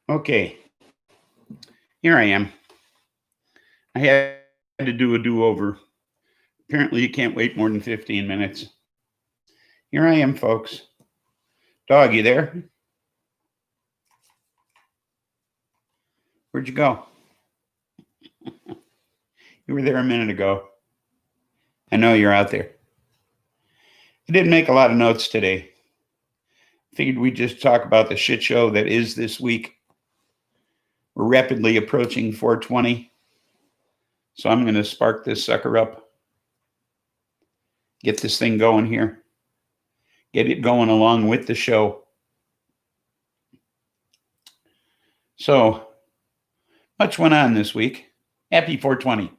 Okay, here I am. I had to do a do-over. Apparently, you can't wait more than 15 minutes. Here I am, folks. Dog, you there? Where'd you go? You were there a minute ago. I know you're out there. I didn't make a lot of notes today. Figured we'd just talk about the shit show that is this week. We're rapidly approaching 420. So I'm going to spark this sucker up. Get this thing going here. Get it going along with the show. So, much went on this week. Happy 420.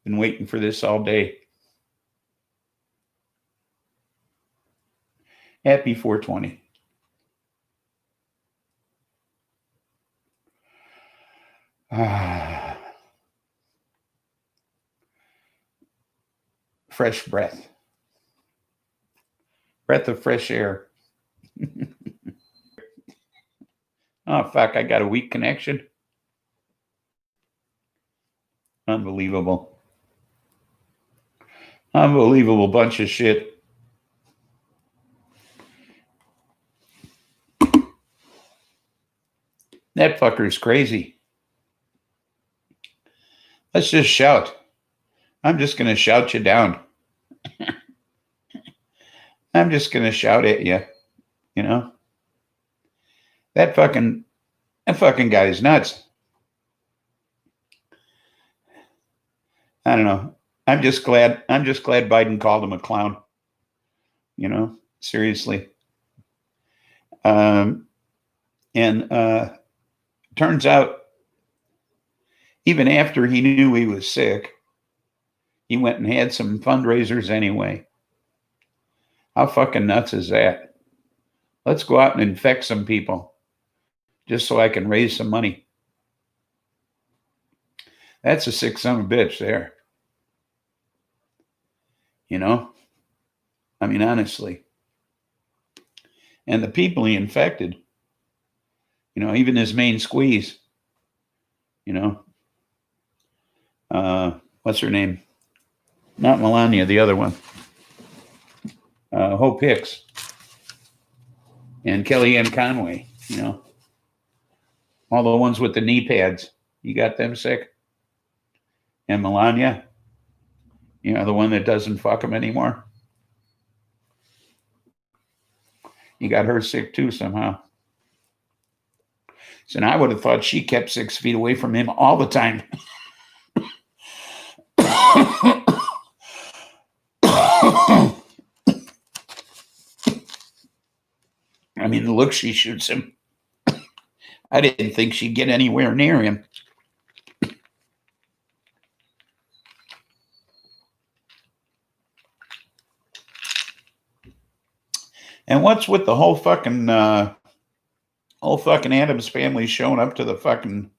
Been waiting for this all day. Happy 420. Fresh breath. Breath of fresh air. Oh, fuck, I got a weak connection. Unbelievable. Unbelievable bunch of shit. That fucker's crazy. Let's just shout. I'm just going to shout you down. I'm just going to shout at you. You know? That fucking guy is nuts. I don't know. I'm just glad Biden called him a clown. You know, seriously. And turns out, even after he knew he was sick, he went and had some fundraisers anyway. How fucking nuts is that? Let's go out and infect some people just so I can raise some money. That's a sick son of a bitch there. You know? I mean, honestly. And the people he infected, you know, even his main squeeze, you know, what's her name? Not Melania, the other one. Hope Hicks and Kellyanne Conway, you know, all the ones with the knee pads. You got them sick? And Melania, you know, the one that doesn't fuck him anymore. You got her sick too somehow. So now I would have thought she kept 6 feet away from him all the time. I mean, the look she shoots him. I didn't think she'd get anywhere near him. And what's with the whole fucking Adams family showing up to the fucking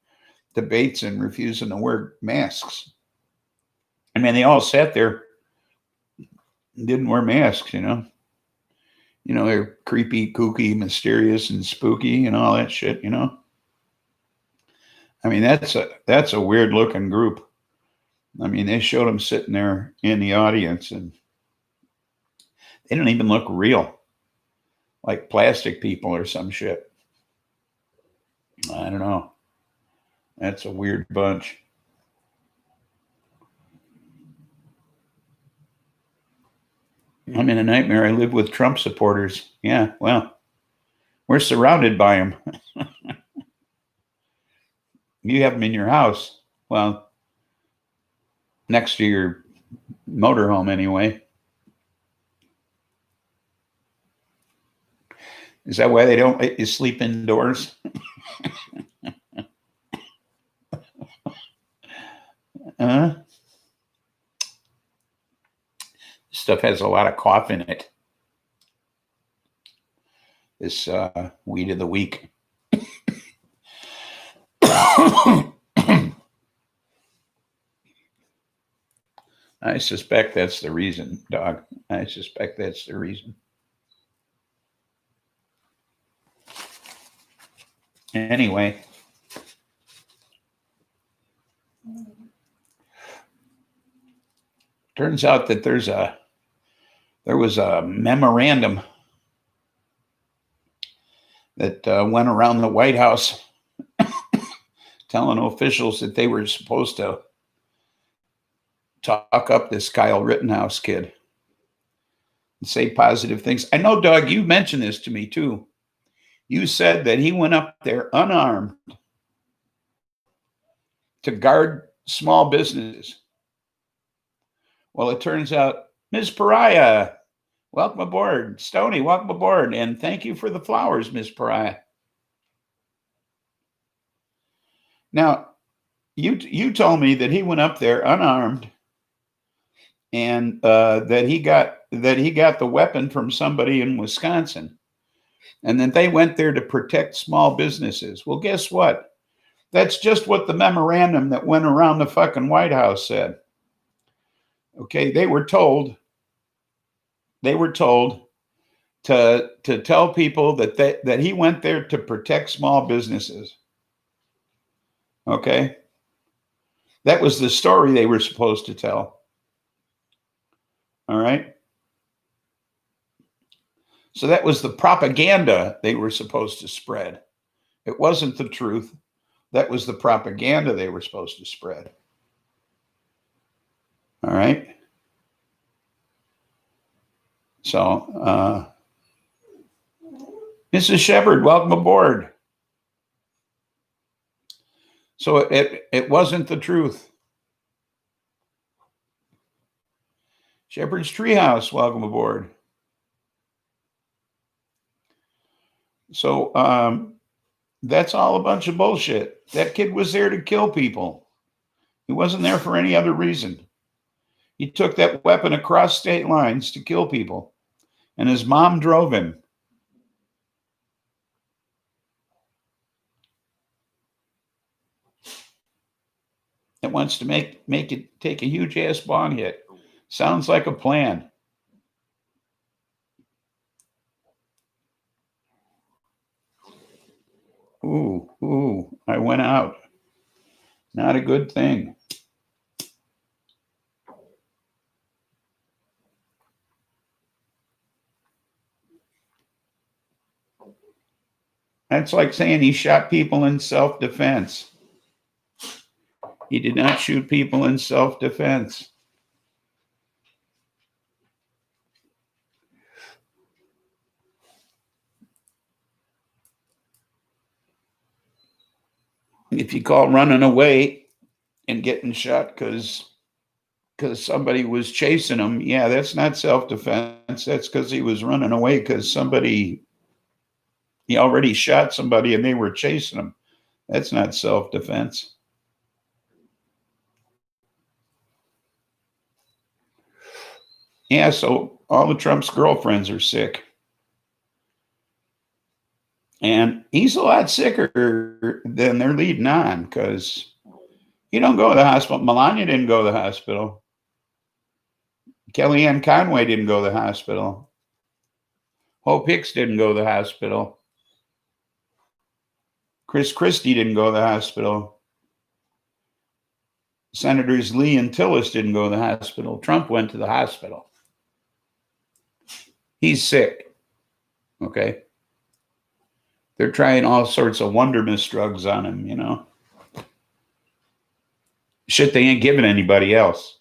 debates and refusing to wear masks? I mean, they all sat there and didn't wear masks, you know. You know, they're creepy, kooky, mysterious, and spooky and all that shit, you know. I mean, that's a weird looking group. I mean, they showed them sitting there in the audience and they don't even look real, like plastic people or some shit. I don't know. That's a weird bunch. I'm in a nightmare. I live with Trump supporters. Yeah, well, we're surrounded by them. You have them in your house. Well, next to your motorhome anyway. Is that why they don't let you sleep indoors? Stuff has a lot of cough in it. This weed of the week. I suspect that's the reason, dog. I suspect that's the reason. Anyway, turns out that there was a memorandum that went around the White House telling officials that they were supposed to talk up this Kyle Rittenhouse kid and say positive things. I know, Doug, you mentioned this to me too. You said that he went up there unarmed to guard small businesses. Well, it turns out, Ms. Pariah, welcome aboard. Stoney, welcome aboard. And thank you for the flowers, Ms. Pariah. Now, you told me that he went up there unarmed and that he got the weapon from somebody in Wisconsin, and that they went there to protect small businesses. Well, guess what? That's just what the memorandum that went around the fucking White House said. Okay, they were told to tell people that he went there to protect small businesses. Okay, that was the story they were supposed to tell. All right. So that was the propaganda they were supposed to spread. It wasn't the truth. That was the propaganda they were supposed to spread. All right. So, Mrs. Shepard, welcome aboard. So it wasn't the truth. Shepherd's Treehouse, welcome aboard. So that's all a bunch of bullshit. That kid was there to kill people. He wasn't there for any other reason. He took that weapon across state lines to kill people, and his mom drove him. It wants to make it take a huge ass bong hit. Sounds like a plan. Ooh, I went out. Not a good thing. That's like saying he shot people in self-defense. He did not shoot people in self-defense. If you call running away and getting shot because somebody was chasing him, yeah, that's not self-defense. That's because he was running away because he already shot somebody and they were chasing him. That's not self-defense. Yeah, so all of Trump's girlfriends are sick. And he's a lot sicker than they're leading on because he don't go to the hospital. Melania didn't go to the hospital. Kellyanne Conway didn't go to the hospital. Hope Hicks didn't go to the hospital. Chris Christie didn't go to the hospital. Senators Lee and Tillis didn't go to the hospital. Trump went to the hospital. He's sick. Okay. They're trying all sorts of wondermiss drugs on him, you know. Shit they ain't giving anybody else.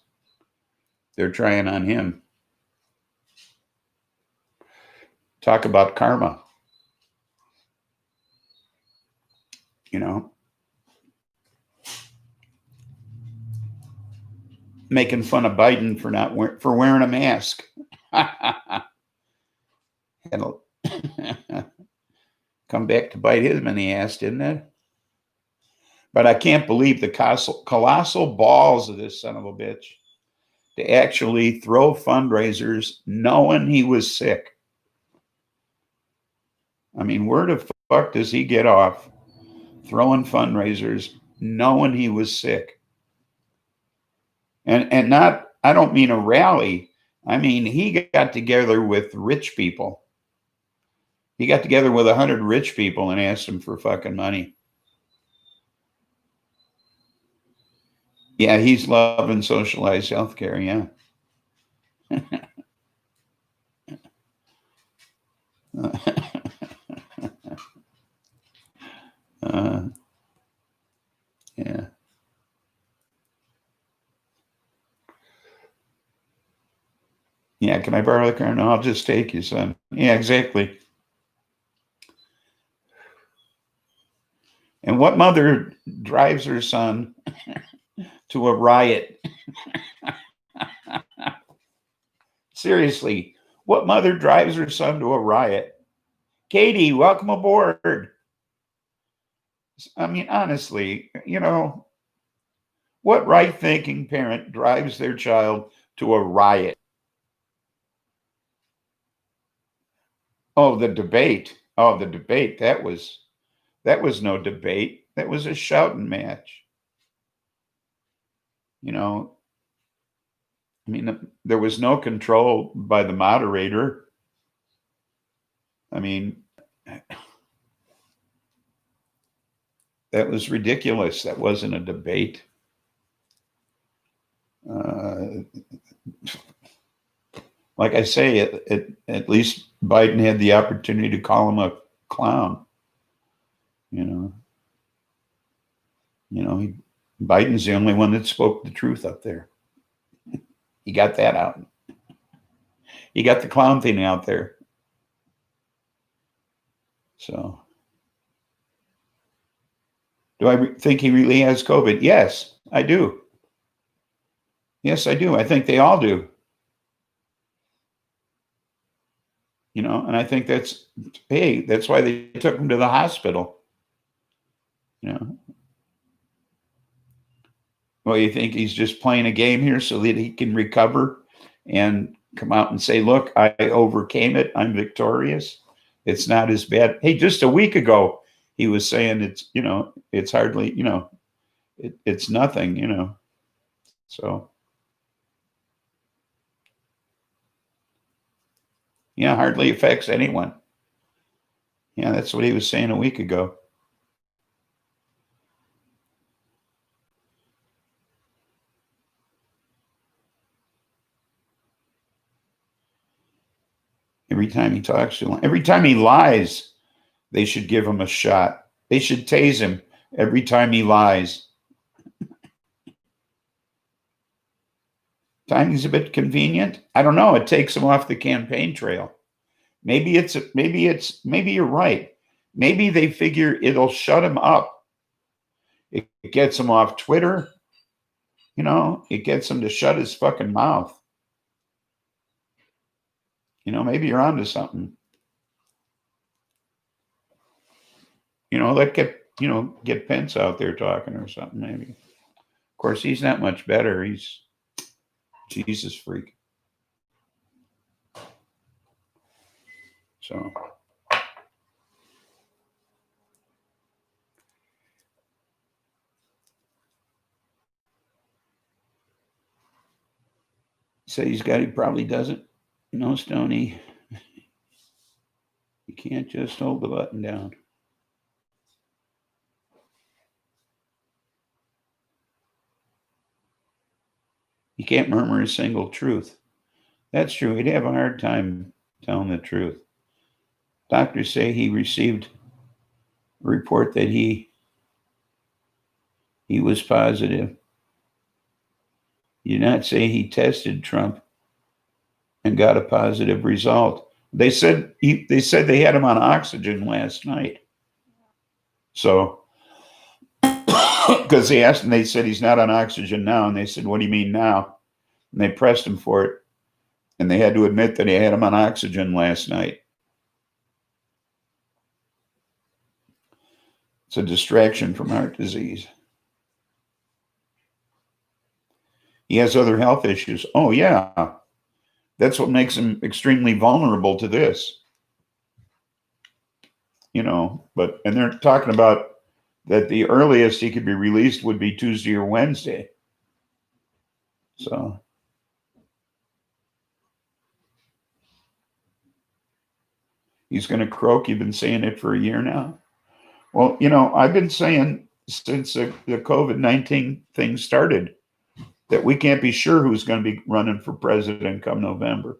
They're trying on him. Talk about karma. You know. Making fun of Biden for wearing a mask. It'll come back to bite him in the ass, didn't it? But I can't believe the colossal balls of this son of a bitch to actually throw fundraisers knowing he was sick. I mean, where the fuck does he get off throwing fundraisers knowing he was sick? And not, I don't mean a rally. I mean, he got together with rich people. He got together with 100 rich people and asked them for fucking money. Yeah, he's loving socialized healthcare. Yeah. Yeah. Yeah. Can I borrow the car? No, I'll just take you, son. Yeah, exactly. And what mother drives her son to a riot? Seriously, what mother drives her son to a riot? Katie, welcome aboard. I mean, honestly, what right-thinking parent drives their child to a riot? Oh, the debate. Oh, the debate. That was no debate. That was a shouting match. I mean, there was no control by the moderator. I mean, that was ridiculous. That wasn't a debate. Like I say, at least Biden had the opportunity to call him a clown. Biden's the only one that spoke the truth up there. He got that out. He got the clown thing out there. So, do I think he really has COVID? Yes, I do. Yes, I do. I think they all do. And I think that's why they took him to the hospital. Well, you think he's just playing a game here so that he can recover and come out and say, look, I overcame it. I'm victorious. It's not as bad. Hey, just a week ago, he was saying it's hardly, it's nothing, So, yeah, hardly affects anyone. Yeah, that's what he was saying a week ago. Every time he talks to him, every time he lies, they should give him a shot. They should tase him every time he lies. Timing's a bit convenient. I don't know. It takes him off the campaign trail. Maybe you're right. Maybe they figure it'll shut him up. It gets him off Twitter. It gets him to shut his fucking mouth. Maybe you're onto something. Let get Pence out there talking or something, maybe. Of course, he's not much better. He's Jesus freak. So. Say he's got, he probably doesn't. No, Stoney. You can't just hold the button down. You can't murmur a single truth. That's true. He'd have a hard time telling the truth. Doctors say he received a report that he was positive. You did not say he tested Trump and got a positive result. They said they had him on oxygen last night. So, because they asked him, they said he's not on oxygen now, and they said, "What do you mean now?" And they pressed him for it, and they had to admit that he had him on oxygen last night. It's a distraction from heart disease. He has other health issues. Oh, yeah. That's what makes him extremely vulnerable to this. And they're talking about that the earliest he could be released would be Tuesday or Wednesday. So. He's going to croak. You've been saying it for a year now. Well, you know, I've been saying since the COVID-19 thing started that we can't be sure who's going to be running for president come November.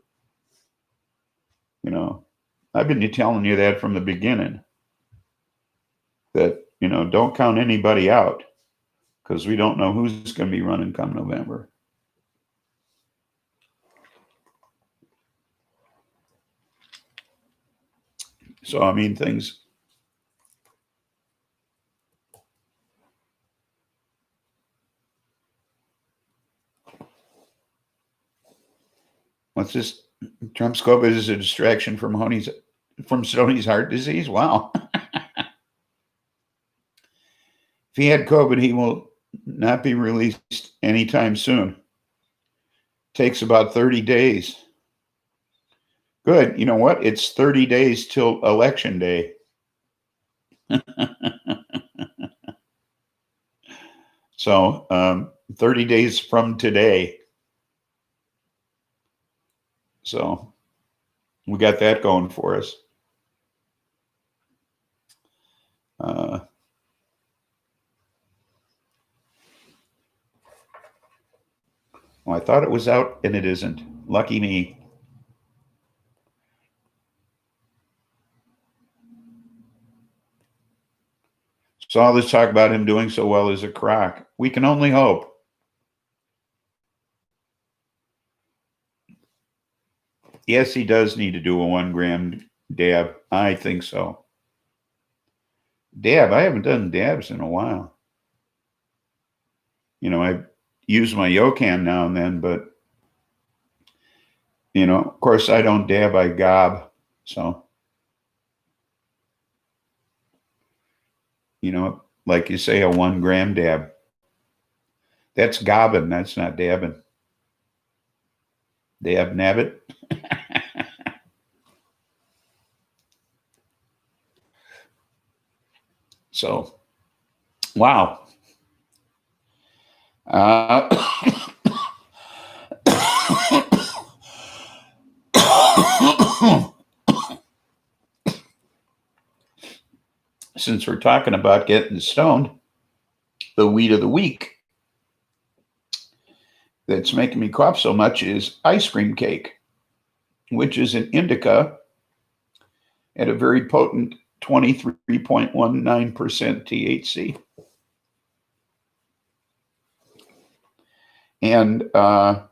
You know, I've been telling you that from the beginning, that, you know, don't count anybody out because we don't know who's going to be running come November. So, I mean, things. What's this? Trump's COVID is a distraction from Sony's heart disease. Wow. If he had COVID, he will not be released anytime soon. Takes about 30 days. Good. You know what? It's 30 days till election day. So 30 days from today. So we got that going for us. Well, I thought it was out and it isn't. Lucky me. So all this talk about him doing so well is a crock. We can only hope. Yes, he does need to do a 1 gram dab. I think so. Dab. I haven't done dabs in a while. You know, I use my Yocan now and then, but, you know, of course I don't dab, I gob. So, you know, like you say, a 1 gram dab. That's gobbing. That's not dabbing. Dab nabbit. So, wow. Since we're talking about getting stoned, the weed of the week that's making me cough so much is ice cream cake, which is an indica at a very potent 23.19% THC. And at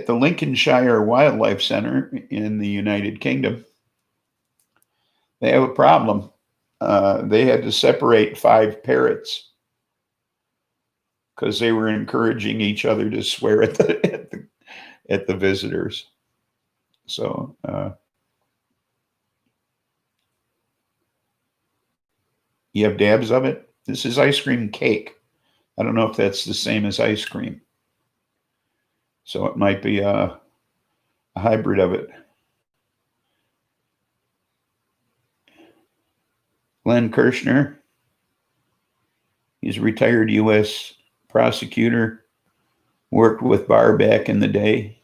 the Lincolnshire Wildlife Center in the United Kingdom, they have a problem. They had to separate 5 parrots because they were encouraging each other to swear at the visitors. So you have dabs of it. This is ice cream cake. I don't know if that's the same as ice cream. So it might be a hybrid of it. Glenn Kirshner, he's a retired U.S. prosecutor, worked with Barr back in the day.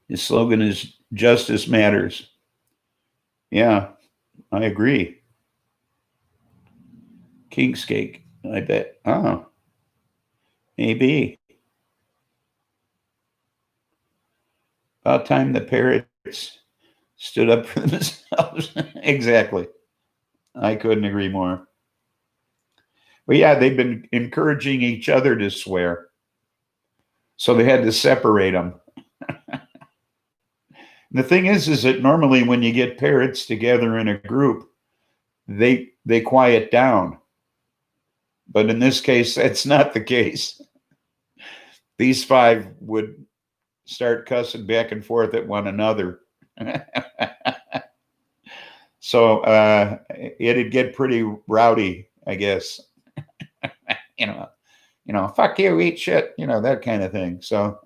His slogan is "Justice Matters." Yeah, I agree. King's cake, I bet. Oh, maybe. About time the parrots stood up for themselves. Exactly. I couldn't agree more. But yeah, they've been encouraging each other to swear. So they had to separate them. The thing is that normally when you get parrots together in a group, they quiet down. But in this case, that's not the case. These 5 would start cussing back and forth at one another. So it'd get pretty rowdy, I guess. you know, fuck you, eat shit, you know, that kind of thing. So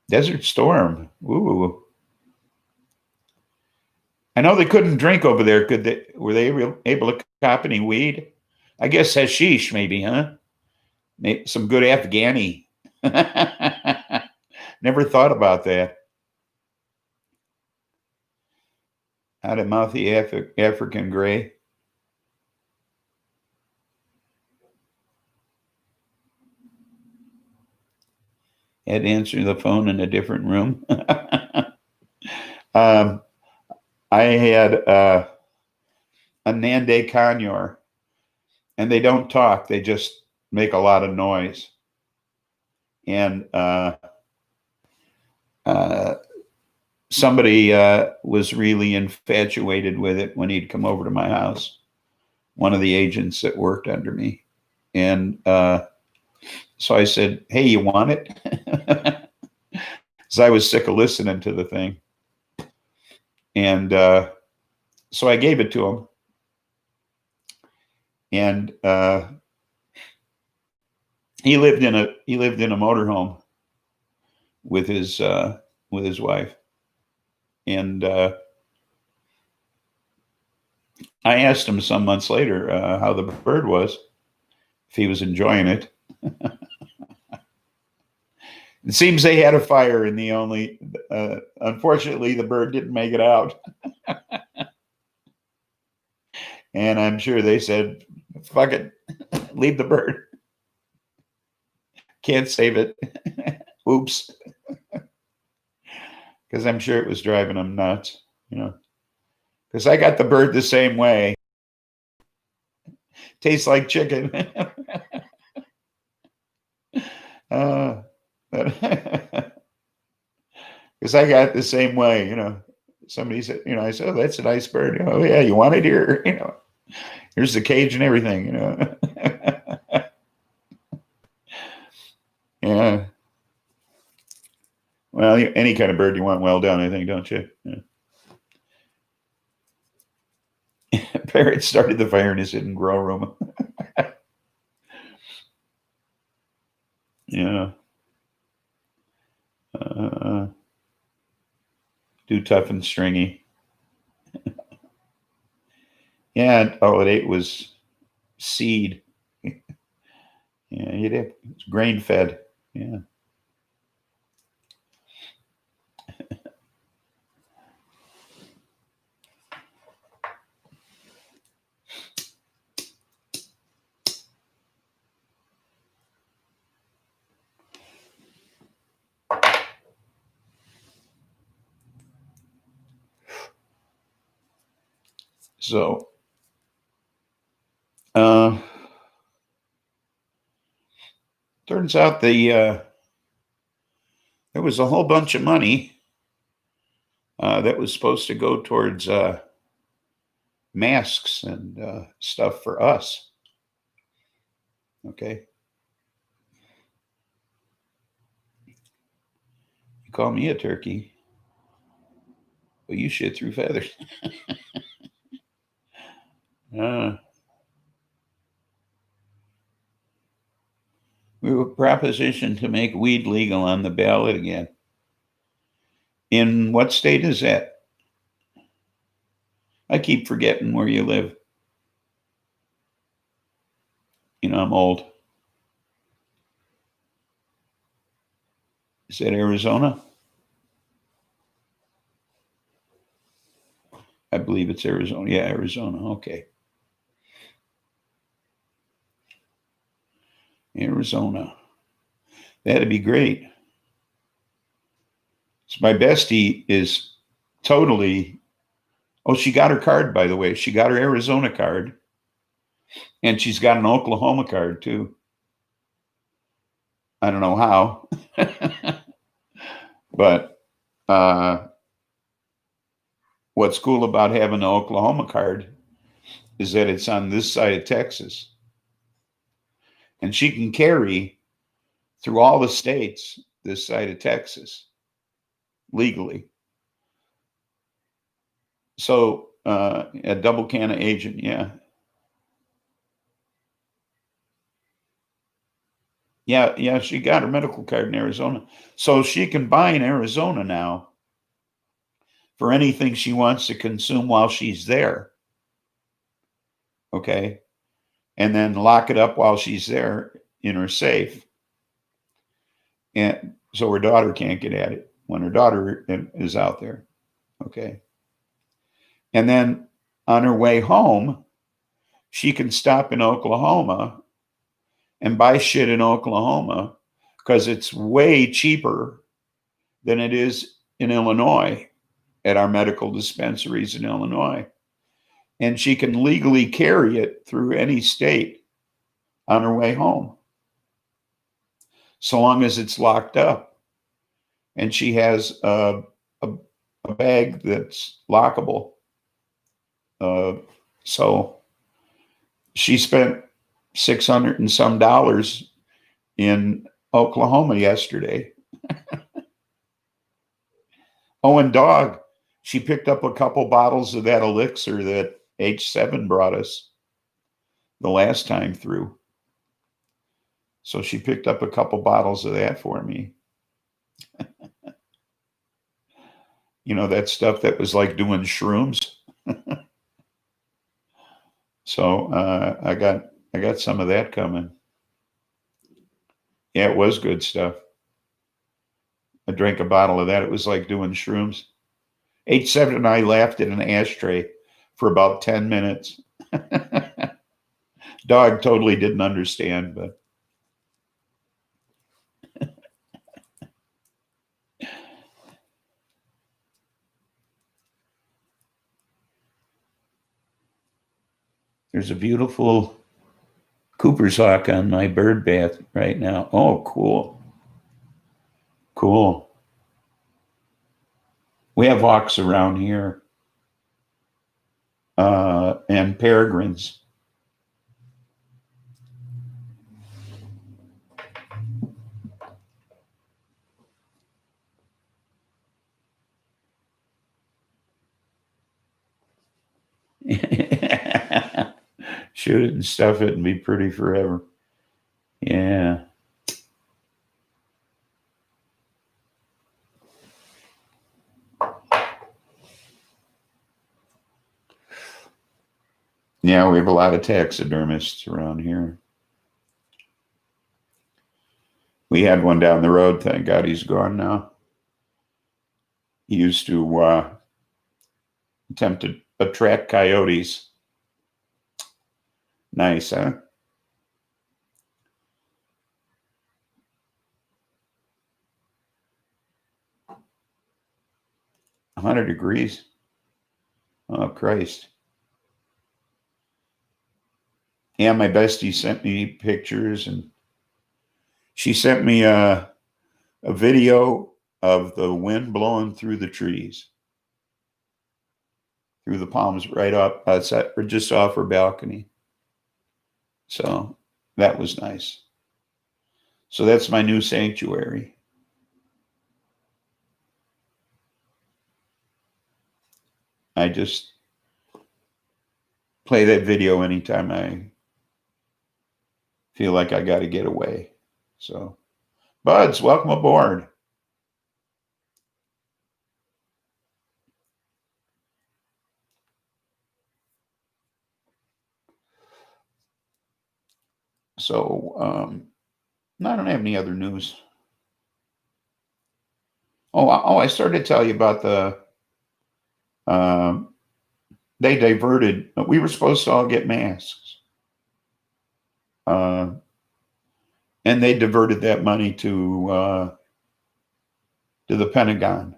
Desert Storm. Ooh. I know they couldn't drink over there. Could they? Were they able to cop any weed? I guess hashish, maybe, huh? Maybe some good Afghani. Never thought about that. Out of mouthy African gray. Had to answer the phone in a different room. I had a Nande Conyor, and they don't talk. They just make a lot of noise. And somebody was really infatuated with it when he'd come over to my house, one of the agents that worked under me. And so I said, hey, you want it? Because I was sick of listening to the thing. And so I gave it to him. And he lived in a motorhome with his wife. And I asked him some months later how the bird was, if he was enjoying it. It seems they had a fire, and unfortunately, the bird didn't make it out. And I'm sure they said, fuck it, leave the bird. Can't save it. Oops. Because I'm sure it was driving them nuts, because I got the bird the same way. Tastes like chicken. Because I got it the same way, Somebody said, I said, oh, that's a nice bird. Oh, yeah, you want it here? Here's the cage and everything, Yeah. Well, any kind of bird you want well done, I think, don't you? Yeah. Parrot started the fire in his hidden grow room. Yeah. Too tough and stringy. Yeah, all it ate was seed. Yeah, it's grain fed. Yeah. So, turns out there was a whole bunch of money that was supposed to go towards masks and stuff for us. Okay. You call me a turkey, but you shit through feathers. We were propositioned to make weed legal on the ballot again. In what state is that? I keep forgetting where you live. I'm old. Is that Arizona? I believe it's Arizona. Yeah, Arizona. Okay. Arizona. That'd be great. So my bestie is totally. Oh, she got her card, by the way. She got her Arizona card. And she's got an Oklahoma card, too. I don't know how. But what's cool about having the Oklahoma card is that it's on this side of Texas. And she can carry through all the states this side of Texas legally. So a double canna agent, yeah. Yeah, she got her medical card in Arizona. So she can buy in Arizona now for anything she wants to consume while she's there. Okay. And then lock it up while she's there in her safe. And so her daughter can't get at it when her daughter is out there. Okay. And then on her way home, she can stop in Oklahoma and buy shit in Oklahoma because it's way cheaper than it is in Illinois at our medical dispensaries in Illinois. And she can legally carry it through any state on her way home, so long as it's locked up. And she has a bag that's lockable. So she spent $600 and some in Oklahoma yesterday. Oh, and dog, she picked up a couple bottles of that elixir that H7 brought us the last time through. So she picked up a couple bottles of that for me. You know, that stuff that was like doing shrooms. So I got some of that coming. Yeah, it was good stuff. I drank a bottle of that. It was like doing shrooms. H7 and I laughed at an ashtray for about 10 minutes. Dog totally didn't understand, but there's a beautiful Cooper's hawk on my bird bath right now. Oh, cool. Cool. We have hawks around here and peregrines. Shoot it and stuff it and be pretty forever. Yeah. Yeah, we have a lot of taxidermists around here. We had one down the road. Thank God he's gone now. He used to attempt to attract coyotes. Nice, huh? $100. Oh, Christ. Yeah, my bestie sent me pictures, and she sent me a video of the wind blowing through the trees, through the palms, right up, just off her balcony. So that was nice. So that's my new sanctuary. I just play that video anytime I feel like I got to get away. So, Buds, welcome aboard. So, I don't have any other news. Oh, I started to tell you about they diverted. We were supposed to all get masks. And they diverted that money to the Pentagon.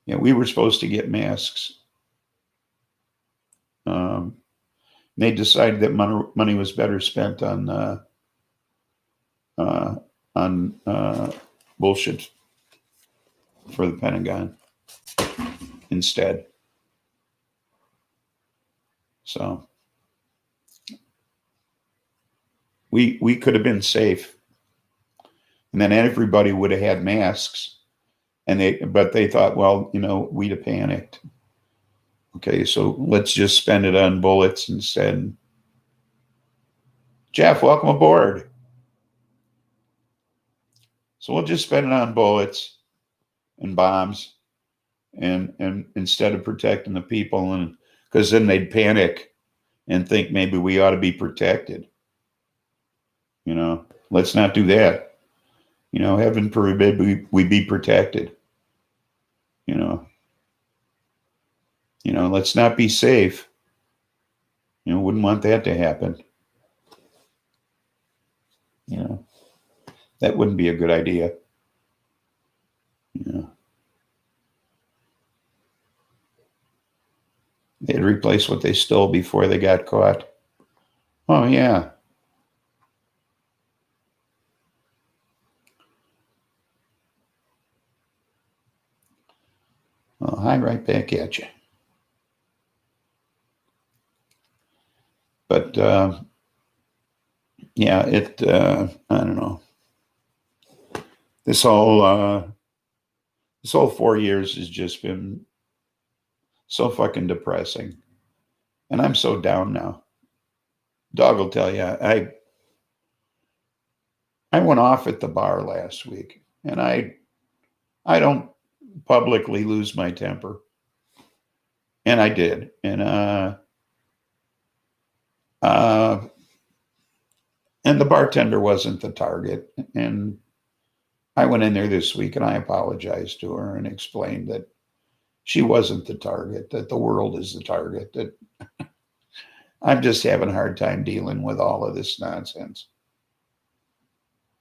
Yeah, we were supposed to get masks. They decided that money was better spent on bullshit for the Pentagon instead. So we could have been safe, and then everybody would have had masks, but they thought, well, we'd have panicked. Okay, so let's just spend it on bullets instead. Jeff, welcome aboard. So we'll just spend it on bullets and bombs, and instead of protecting the people, and because then they'd panic and think maybe we ought to be protected. Let's not do that. Heaven forbid we be protected. Let's not be safe. Wouldn't want that to happen. That wouldn't be a good idea. They'd replace what they stole before they got caught. Oh, yeah. Well, hi, right back at you. But, yeah, I don't know. This whole 4 years has just been so fucking depressing. And I'm so down now. Dog will tell you, I went off at the bar last week, and I don't publicly lose my temper. And I did. And the bartender wasn't the target. And I went in there this week and I apologized to her and explained that she wasn't the target, that the world is the target, that I'm just having a hard time dealing with all of this nonsense.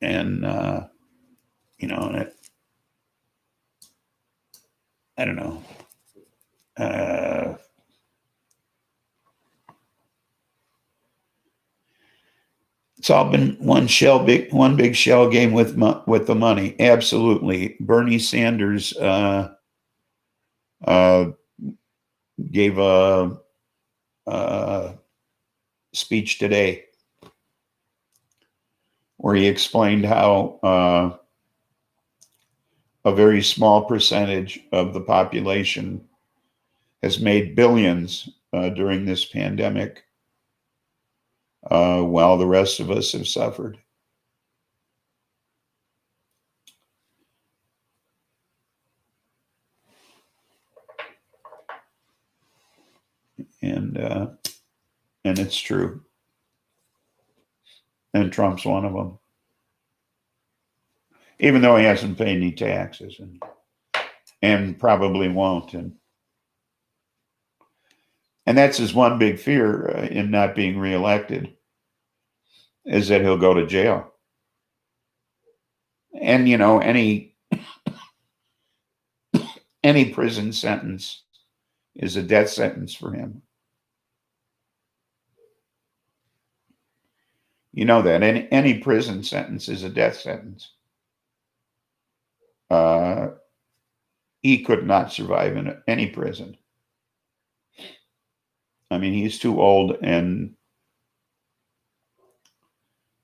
And, and I don't know. It's all been one big shell game with the money. Absolutely. Bernie Sanders gave a speech today where he explained how a very small percentage of the population has made billions during this pandemic, while the rest of us have suffered. And it's true. And Trump's one of them. Even though he hasn't paid any taxes and probably won't. And that's his one big fear in not being reelected, is that he'll go to jail. And, any prison sentence is a death sentence for him. You know that any prison sentence is a death sentence. He could not survive in any prison. I mean, he's too old, and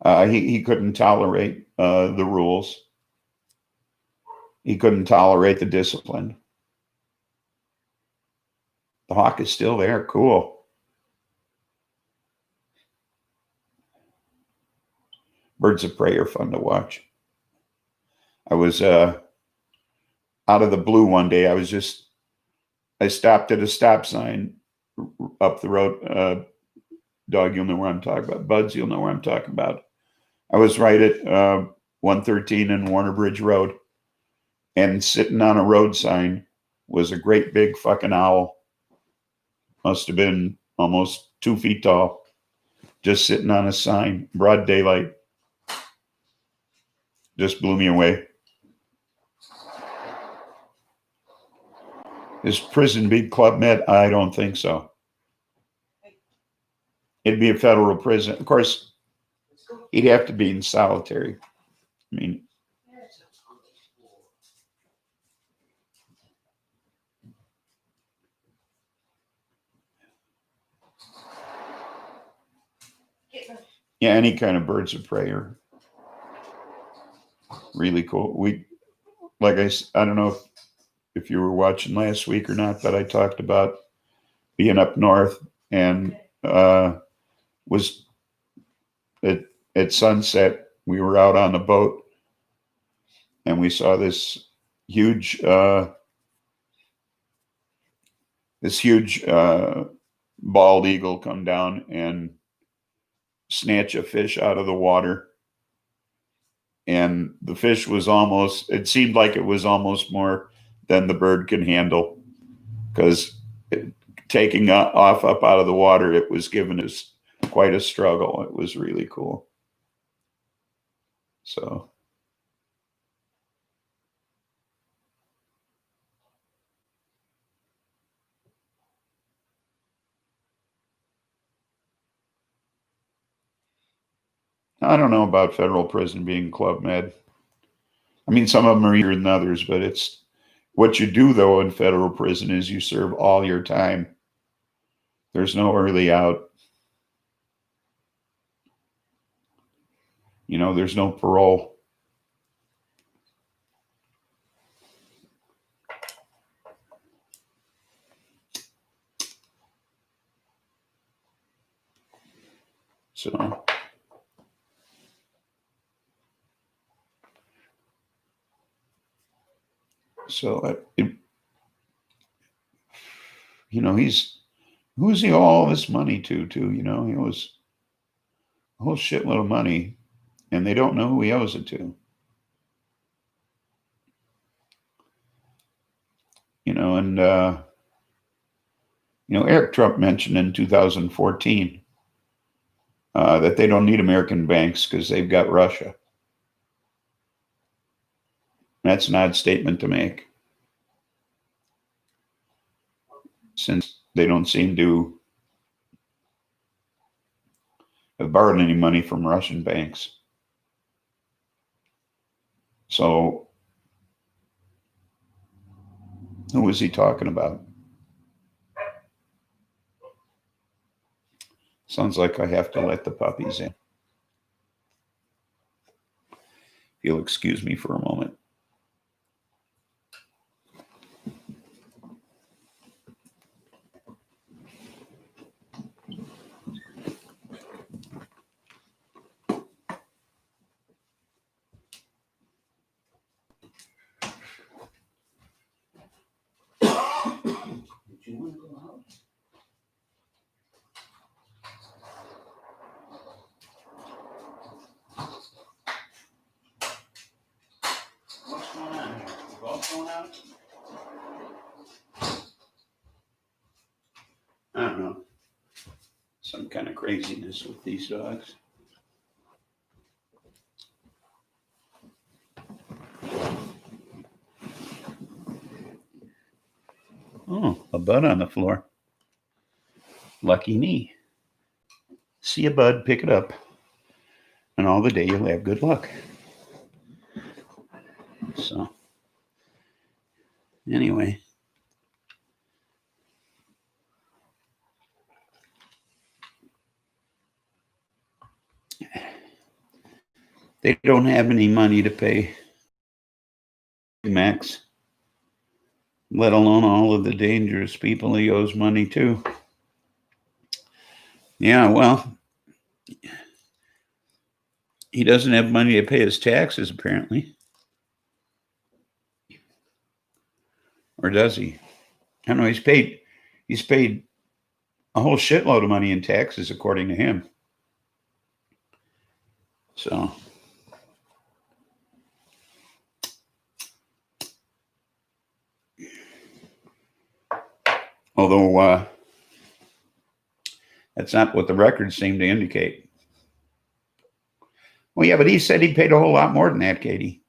he couldn't tolerate the rules. He couldn't tolerate the discipline. The hawk is still there. Cool. Birds of prey are fun to watch. I was out of the blue one day. I stopped at a stop sign up the road. Dog, you'll know where I'm talking about. Buds, you'll know where I'm talking about. I was right at 113 and Warner Bridge Road, and sitting on a road sign was a great big fucking owl. Must have been almost 2 feet tall, just sitting on a sign, broad daylight. Just blew me away. Is prison big Club Med? I don't think so. It'd be a federal prison. Of course, he'd have to be in solitary. I mean, yeah, any kind of birds of prey are really cool. I don't know if you were watching last week or not, but I talked about being up north and was at sunset. We were out on the boat and we saw this huge bald eagle come down and snatch a fish out of the water and the fish was almost, it seemed like it was almost more than the bird can handle, because taking off up out of the water, it was giving us quite a struggle. It was really cool. So I don't know about federal prison being Club Med. I mean, some of them are easier than others, but it's what you do though in federal prison is you serve all your time. There's no early out. You know, there's no parole. So you know, who's he owe all this money to? You know, he owes a whole shitload of money, and they don't know who he owes it to. You know, and you know, Eric Trump mentioned in 2014 that they don't need American banks because they've got Russia. That's an odd statement to make, since they don't seem to have borrowed any money from Russian banks. So who was he talking about? Sounds like I have to let the puppies in. If you'll excuse me for a moment. Did you want to go out? What's going on here? You both going out? I don't know. Some kind of craziness with these dogs. Oh, a bud on the floor. Lucky me. See a bud, pick it up, and all the day you'll have good luck. So, anyway. They don't have any money to pay Max, let alone all of the dangerous people he owes money to. Yeah, well, he doesn't have money to pay his taxes, apparently. Or does he? I don't know. He's paid a whole shitload of money in taxes, according to him. So, although that's not what the records seem to indicate. Well, yeah, but he said he paid a whole lot more than that, Katie.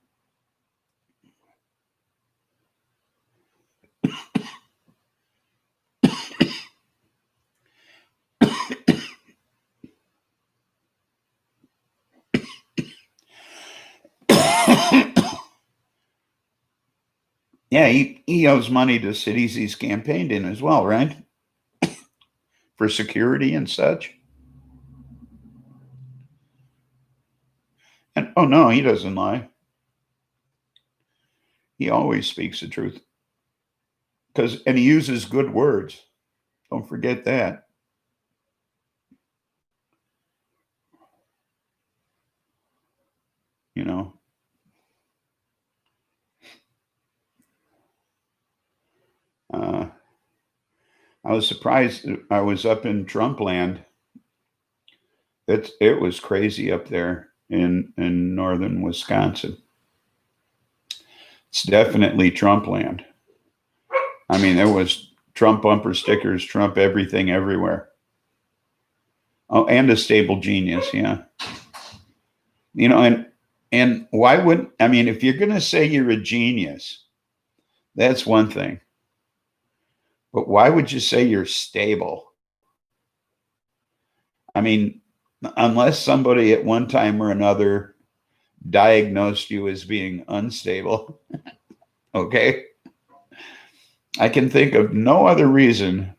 Yeah, he owes money to cities he's campaigned in as well, right? For security and such. And oh no, he doesn't lie. He always speaks the truth. And he uses good words. Don't forget that. You know. I was surprised. I was up in Trump land. It was crazy up there. in northern Wisconsin. It's definitely Trump land. I mean, there was Trump bumper stickers, Trump everything everywhere. Oh, and a stable genius, yeah. You know, and why wouldn't, I mean, if you're going to say you're a genius, that's one thing. But why would you say you're stable? I mean, unless somebody at one time or another diagnosed you as being unstable, okay? I can think of no other reason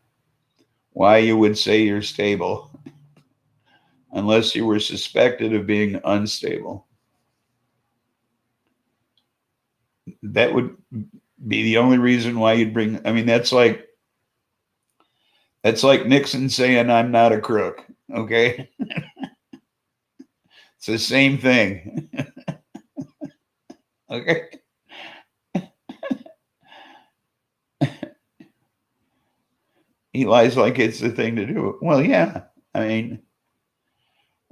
why you would say you're stable unless you were suspected of being unstable. That would be the only reason why you'd bring, I mean, that's like Nixon saying I'm not a crook, okay? It's the same thing. Okay? He lies like it's the thing to do. Well, yeah. I mean,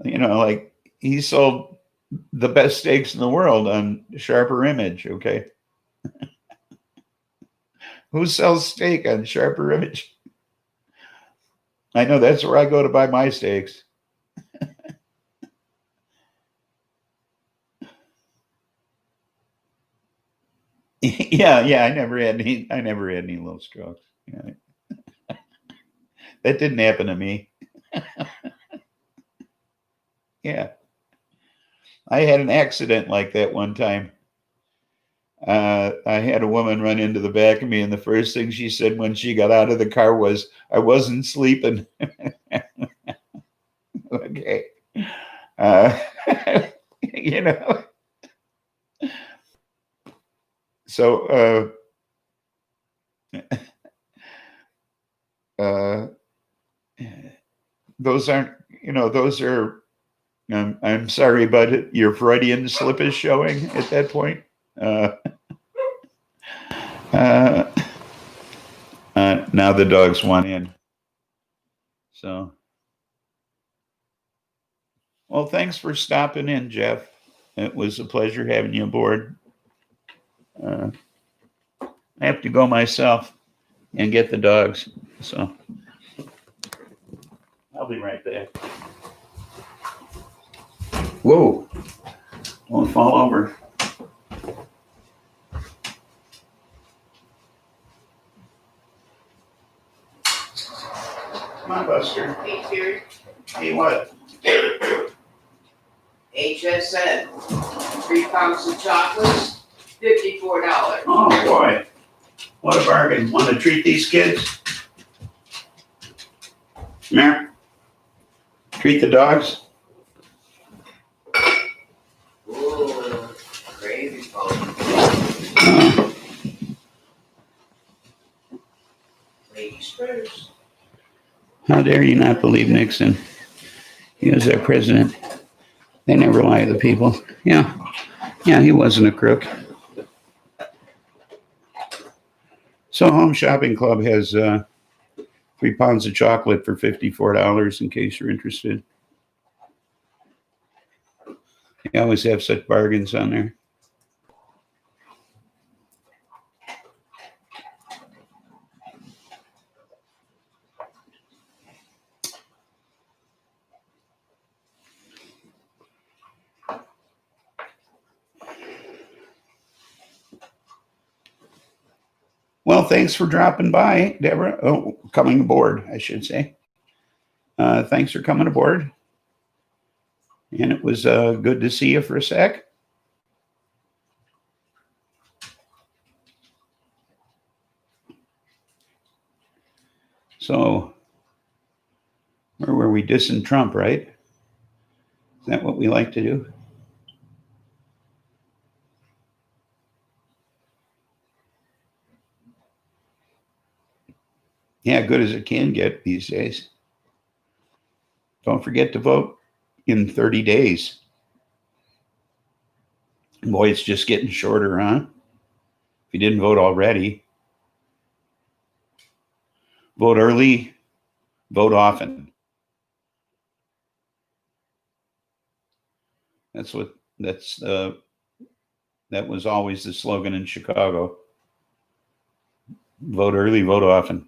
you know, like he sold the best steaks in the world on Sharper Image, okay? Who sells steak on Sharper Image? I know that's where I go to buy my steaks. Yeah, I never had any little strokes. Yeah. That didn't happen to me. Yeah. I had an accident like that one time. I had a woman run into the back of me, and the first thing she said when she got out of the car was, "I wasn't sleeping." Okay. Uh, you know, so uh, those aren't, you know, those are, I'm sorry, but your Freudian slip is showing at that point. Uh, uh, now the dogs want in. So, well, thanks for stopping in, Jeff. It was a pleasure having you aboard. I have to go myself and get the dogs. So I'll be right back. Whoa, don't fall over. Come on, Buster. Hey, Terry. Hey, what? HSN, 3 pounds of chocolates, $54. Oh, boy. What a bargain. Want to treat these kids? Come here. Treat the dogs. Ooh, crazy folks. Ladies first. How dare you not believe Nixon? He was our president. They never lie to the people. Yeah, he wasn't a crook. So Home Shopping Club has 3 pounds of chocolate for $54 in case you're interested. They always have such bargains on there. Well, thanks for dropping by, Deborah. Oh, coming aboard, I should say. Thanks for coming aboard. And it was good to see you for a sec. So, where were we? Dissing Trump, right? Is that what we like to do? Yeah, good as it can get these days. Don't forget to vote in 30 days. Boy, it's just getting shorter, huh? If you didn't vote already, vote early, vote often. That was always the slogan in Chicago. Vote early, vote often.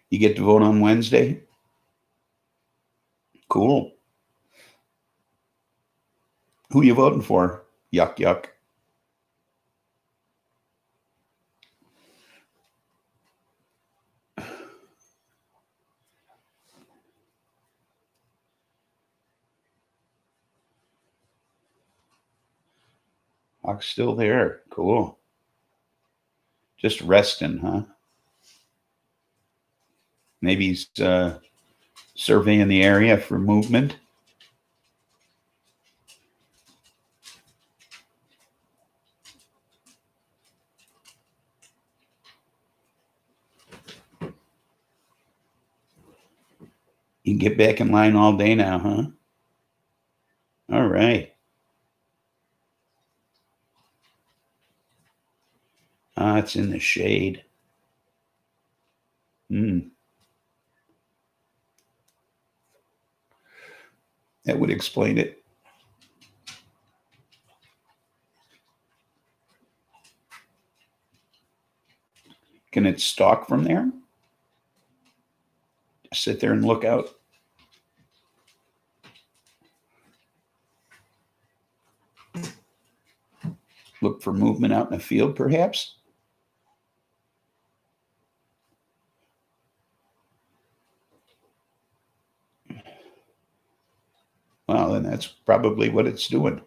You get to vote on Wednesday? Cool. Who you voting for? Yuck, yuck. Hawk's still there. Cool. Just resting, huh? Maybe he's surveying the area for movement. You can get back in line all day now, huh? All right. Ah, it's in the shade. That would explain it. Can it stalk from there? Sit there and look out. Look for movement out in the field, perhaps? Well, then that's probably what it's doing.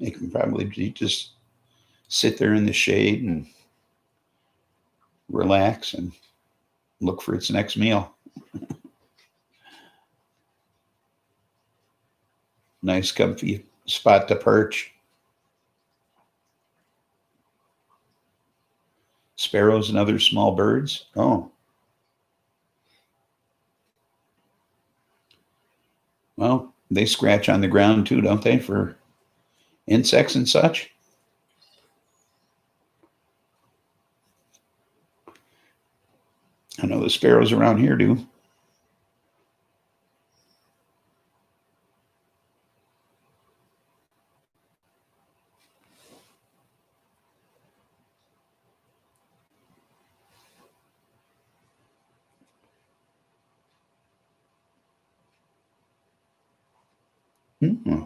It can probably just sit there in the shade and relax and look for its next meal. Nice comfy spot to perch. Sparrows and other small birds. Oh. Well, they scratch on the ground too, don't they, for insects and such? I know the sparrows around here do. Hmm.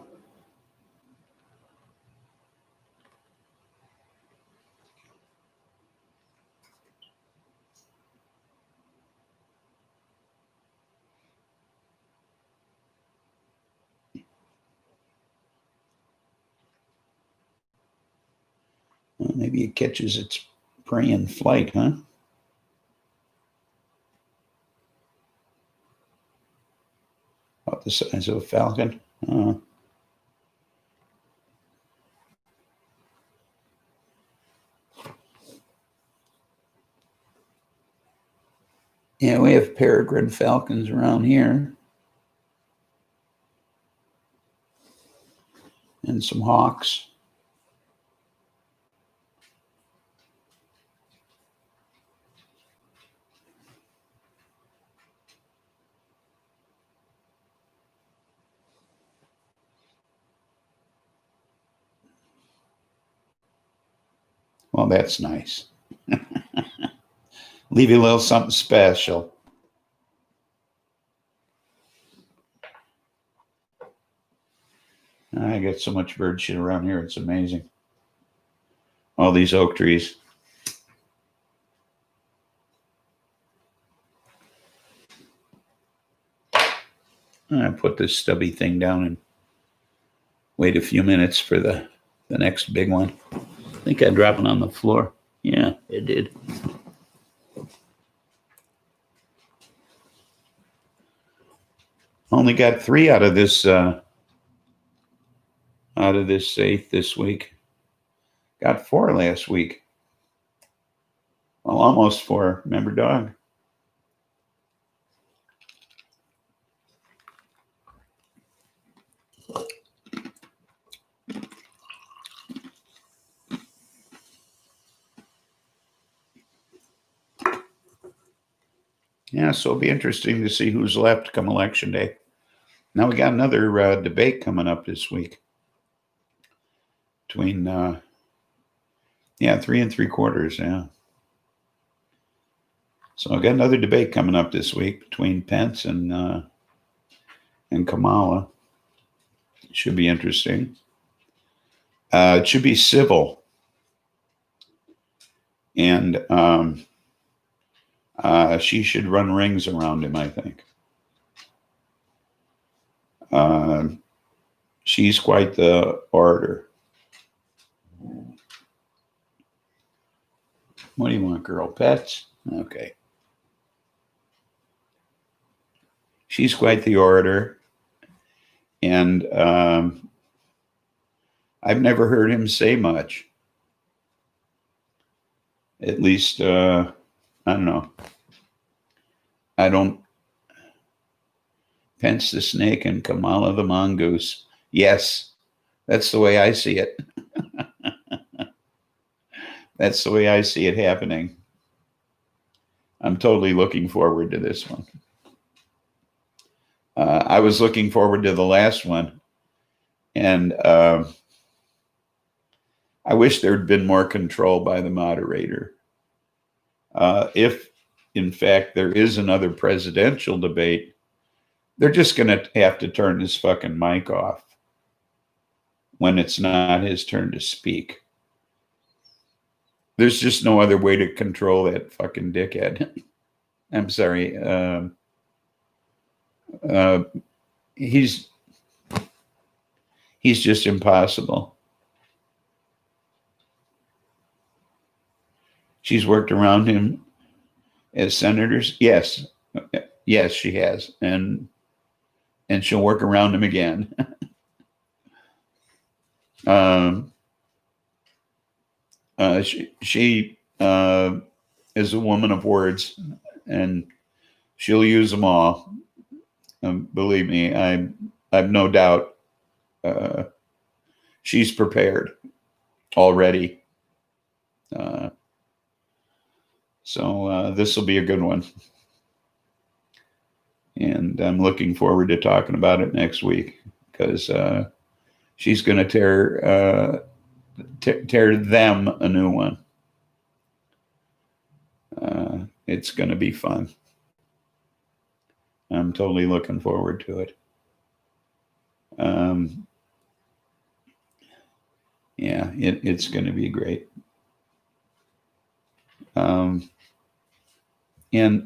Well, maybe it catches its prey in flight, huh? About the size of a falcon. Yeah, we have peregrine falcons around here. And some hawks. Well, that's nice. Leave you a little something special. I get so much bird shit around here. It's amazing. All these oak trees. I put this stubby thing down and wait a few minutes for the next big one. I think I dropped it on the floor. Yeah, it did. Only got 3 out of this 8 this week. Got 4 last week. Well, almost 4. Remember, dog? Yeah, so it'll be interesting to see who's left come election day. Now we got another debate coming up this week between, 3 3/4. Yeah. So I got another debate coming up this week between Pence and Kamala. It should be interesting. It should be civil, and she should run rings around him, I think. She's quite the orator. What do you want, girl? Pets? Okay. She's quite the orator. And I've never heard him say much. At least, I don't know. Pence the snake and Kamala the mongoose. Yes, that's the way I see it. That's the way I see it happening. I'm totally looking forward to this one. I was looking forward to the last one, and I wish there'd been more control by the moderator. If, in fact, there is another presidential debate, they're just going to have to turn his fucking mic off when it's not his turn to speak. There's just no other way to control that fucking dickhead. I'm sorry. He's just impossible. She's worked around him as senators. Yes, she has, and she'll work around him again. She is a woman of words, and she'll use them all. Believe me, I've no doubt she's prepared already. So this will be a good one. And I'm looking forward to talking about it next week, because she's going to tear them a new one. It's going to be fun. I'm totally looking forward to it. It's going to be great. And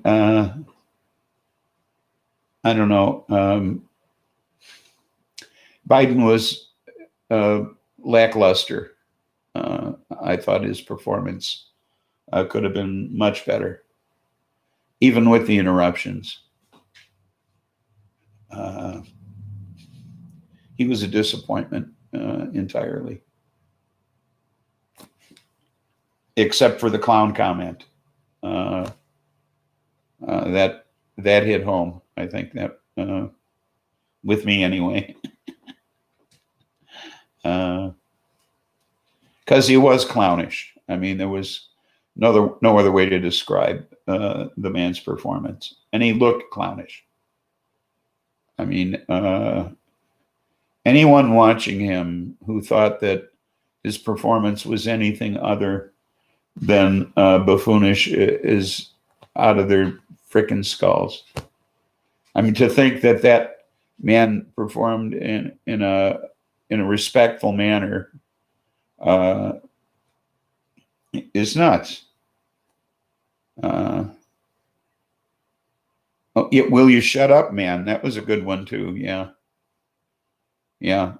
I don't know. Biden was lackluster. I thought his performance could have been much better, even with the interruptions. He was a disappointment entirely, except for the clown comment. That hit home. I think that with me anyway, because he was clownish. I mean, there was no other way to describe the man's performance, and he looked clownish. I mean, anyone watching him who thought that his performance was anything other than buffoonish is out of their frickin' skulls. I mean, to think that man performed in a respectful manner is nuts. Will you shut up, man? That was a good one too. Yeah.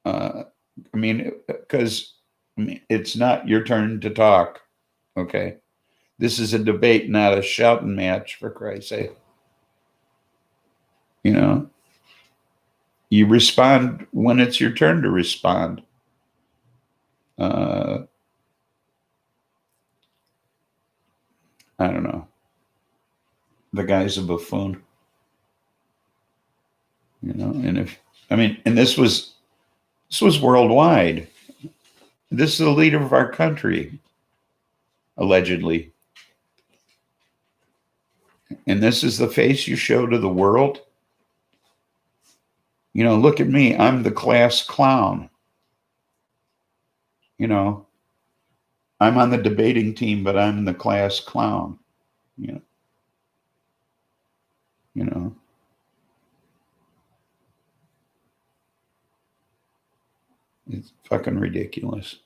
I mean, because it's not your turn to talk. Okay, this is a debate, not a shouting match. For Christ's sake, you respond when it's your turn to respond. I don't know. The guy's a buffoon, and this was worldwide. This is the leader of our country, allegedly. And this is the face you show to the world. You know, look at me. I'm the class clown. You know, I'm on the debating team, but I'm the class clown. You know, you know. It's fucking ridiculous.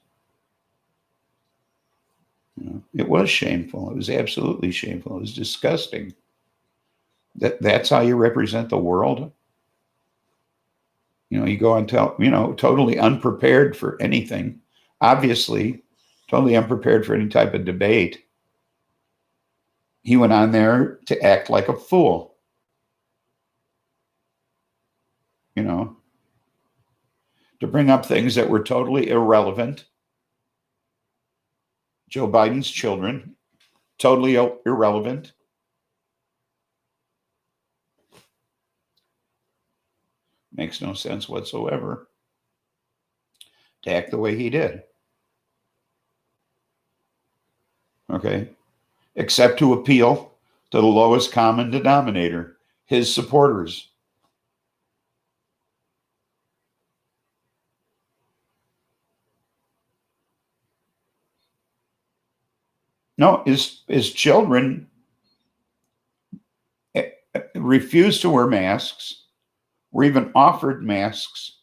You know, it was shameful. It was absolutely shameful. It was disgusting. That's how you represent the world. You know, you go and tell, you know, totally unprepared for anything. Obviously, totally unprepared for any type of debate. He went on there to act like a fool. You know, to bring up things that were totally irrelevant. Joe Biden's children, totally irrelevant. Makes no sense whatsoever to act the way he did. Okay. Except to appeal to the lowest common denominator, his supporters. No, his children refused to wear masks, were even offered masks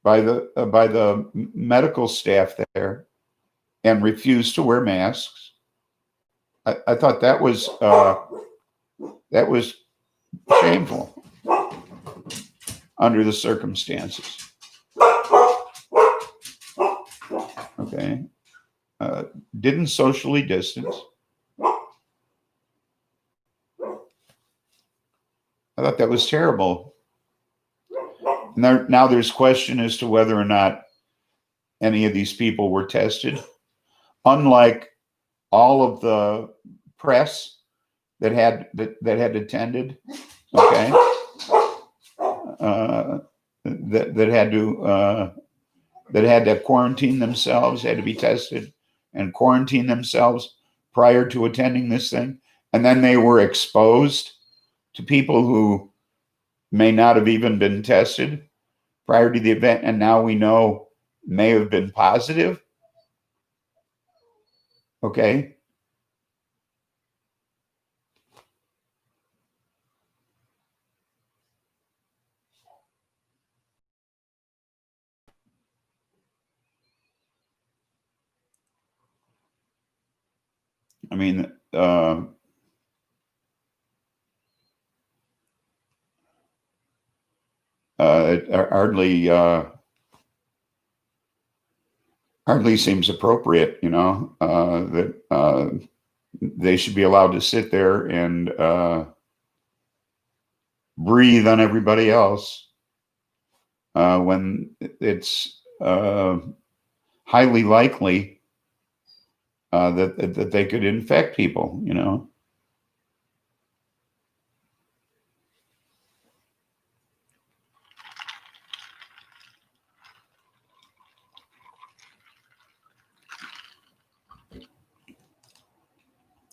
by the medical staff there, and refused to wear masks. I thought that was shameful under the circumstances. Okay, didn't socially distance. I thought that was terrible. And now there's question as to whether or not any of these people were tested. Unlike all of the press that had attended, okay, that had to quarantine themselves, had to be tested and quarantine themselves prior to attending this thing, and then they were exposed to people who may not have even been tested prior to the event, and now we know may have been positive. Okay. I mean, it hardly seems appropriate, you know, that they should be allowed to sit there and breathe on everybody else when it's highly likely that they could infect people, you know.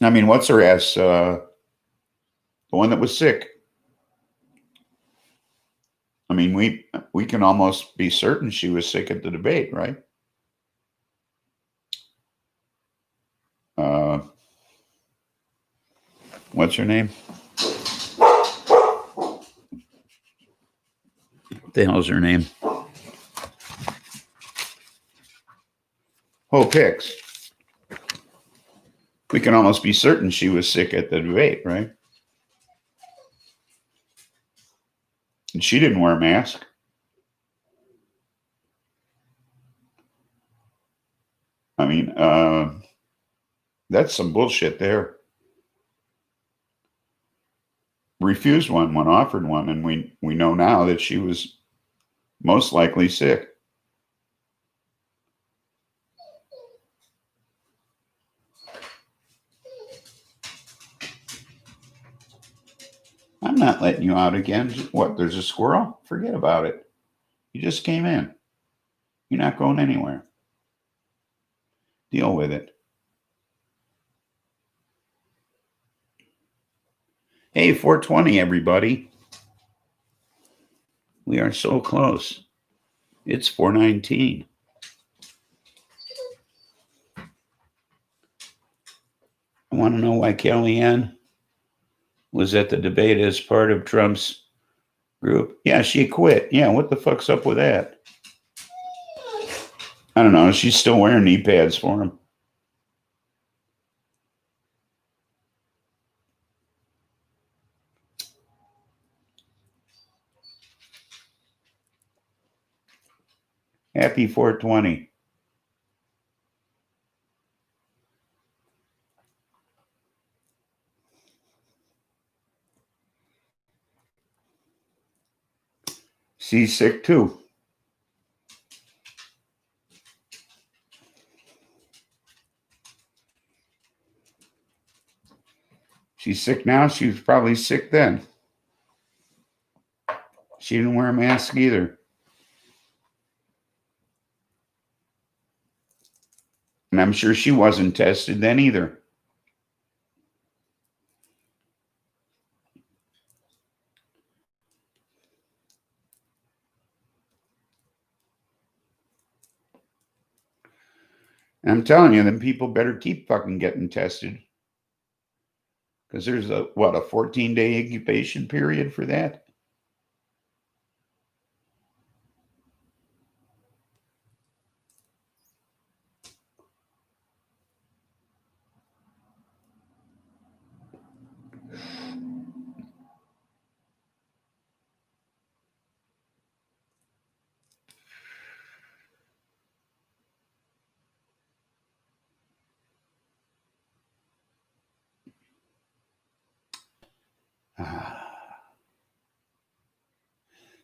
I mean, what's her ass? The one that was sick. I mean, we can almost be certain she was sick at the debate, right? What's her name? What the hell's her name? Hope Hicks. We can almost be certain she was sick at the debate, right? And she didn't wear a mask. I mean, that's some bullshit there. Refused one when offered one, and we know now that she was most likely sick. I'm not letting you out again. What, there's a squirrel? Forget about it. You just came in. You're not going anywhere. Deal with it. Hey, 420, everybody. We are so close. It's 419. I want to know why Kellyanne was at the debate as part of Trump's group. Yeah, she quit. Yeah, what the fuck's up with that? I don't know. She's still wearing knee pads for him. Happy 420. She's sick too. She's sick now. She was probably sick then. She didn't wear a mask either. And I'm sure she wasn't tested then either. And I'm telling you, then people better keep fucking getting tested. Because there's a 14-day incubation period for that?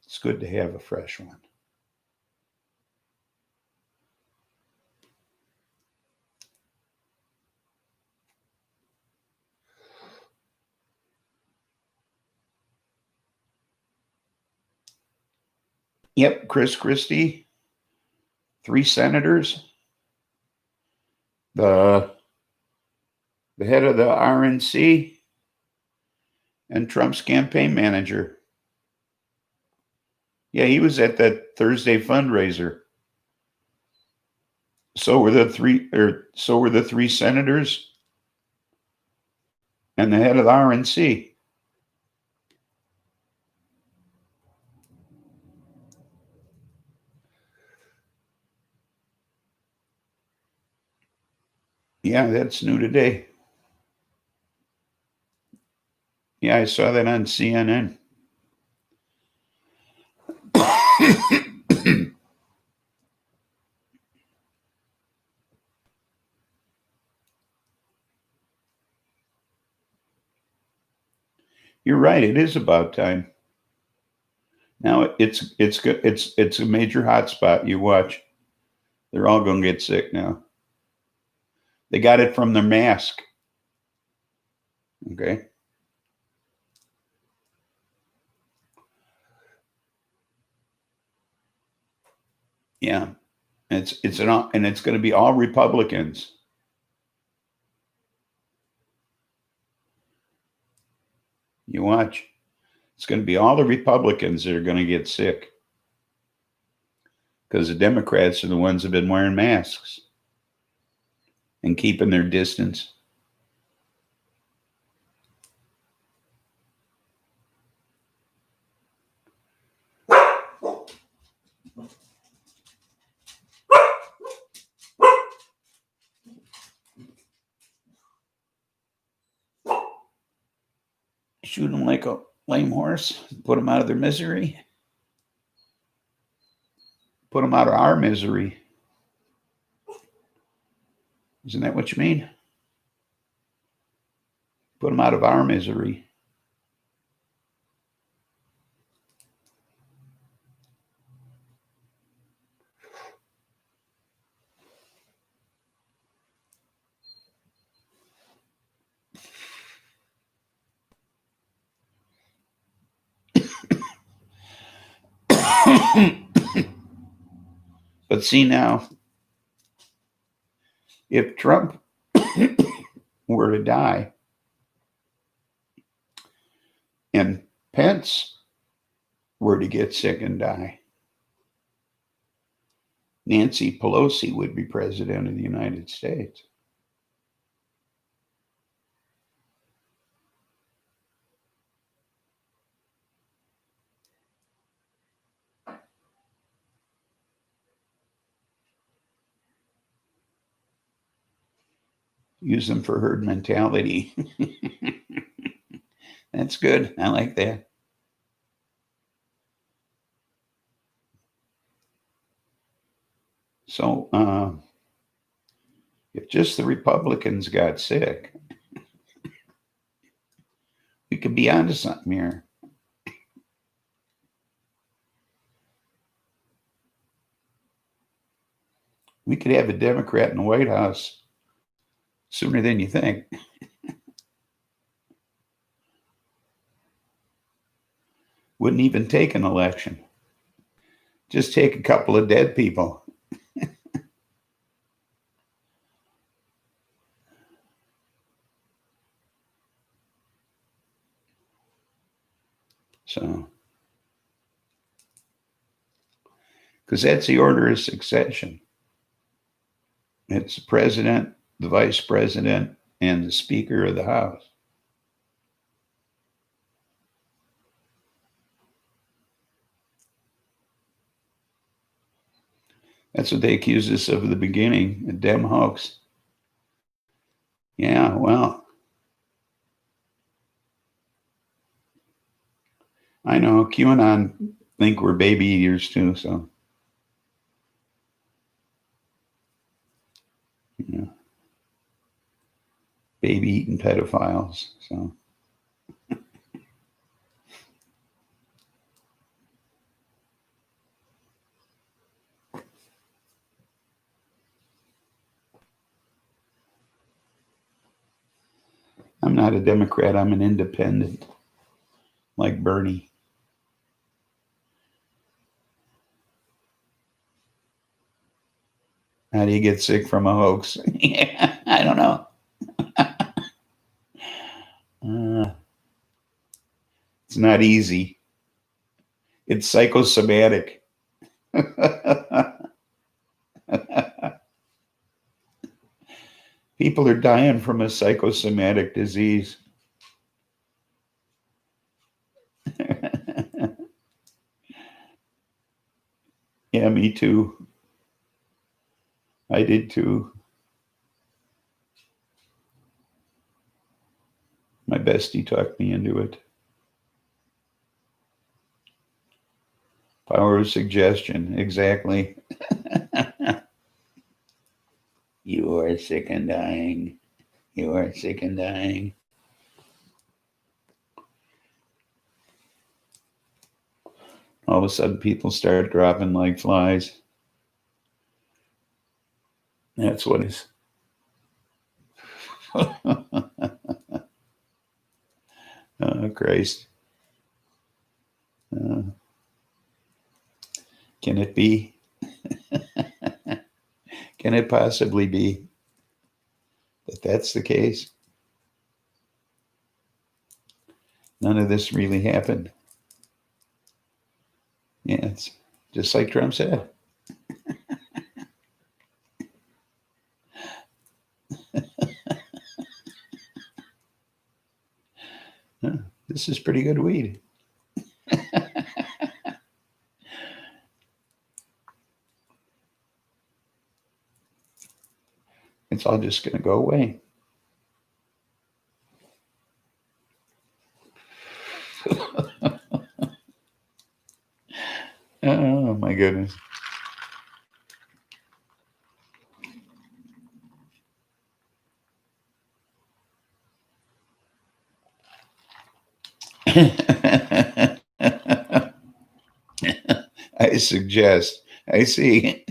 It's good to have a fresh one. Yep, Chris Christie, 3 senators, the head of the RNC, and Trump's campaign manager. Yeah, he was at that Thursday fundraiser. So were the 3 senators and the head of the RNC. Yeah, that's new today. Yeah, I saw that on CNN. You're right. It is about time. Now it's good. It's a major hotspot. You watch. They're all going to get sick now. They got it from their mask. Okay. Yeah. And it's going to be all Republicans. You watch. It's going to be all the Republicans that are going to get sick. Because the Democrats are the ones that have been wearing masks and keeping their distance. Shoot them like a lame horse, put them out of their misery. Put them out of our misery. Isn't that what you mean? Put them out of our misery. But see now, if Trump were to die, and Pence were to get sick and die, Nancy Pelosi would be president of the United States. Use them for herd mentality. That's good. I like that. So, if just the Republicans got sick, we could be onto something here. We could have a Democrat in the White House sooner than you think. Wouldn't even take an election. Just take a couple of dead people. So, because that's the order of succession. It's the president, the vice president, and the Speaker of the House. That's what they accused us of at the beginning, a Dem hoax. Yeah, well, I know QAnon think we're baby eaters too, so. Yeah. Baby eating pedophiles, so. I'm not a Democrat, I'm an independent, like Bernie. How do you get sick from a hoax? Yeah, I don't know. It's not easy. It's psychosomatic. People are dying from a psychosomatic disease. Yeah, me too. I did too. My bestie talked me into it. Power of suggestion, exactly. You are sick and dying. You are sick and dying. All of a sudden, people start dropping like flies. That's what is. Oh, Christ. Can it be? Can it possibly be that that's the case? None of this really happened. Yeah, it's just like Trump said. This is pretty good weed. It's all just going to go away. Oh, my goodness. I suggest. I see.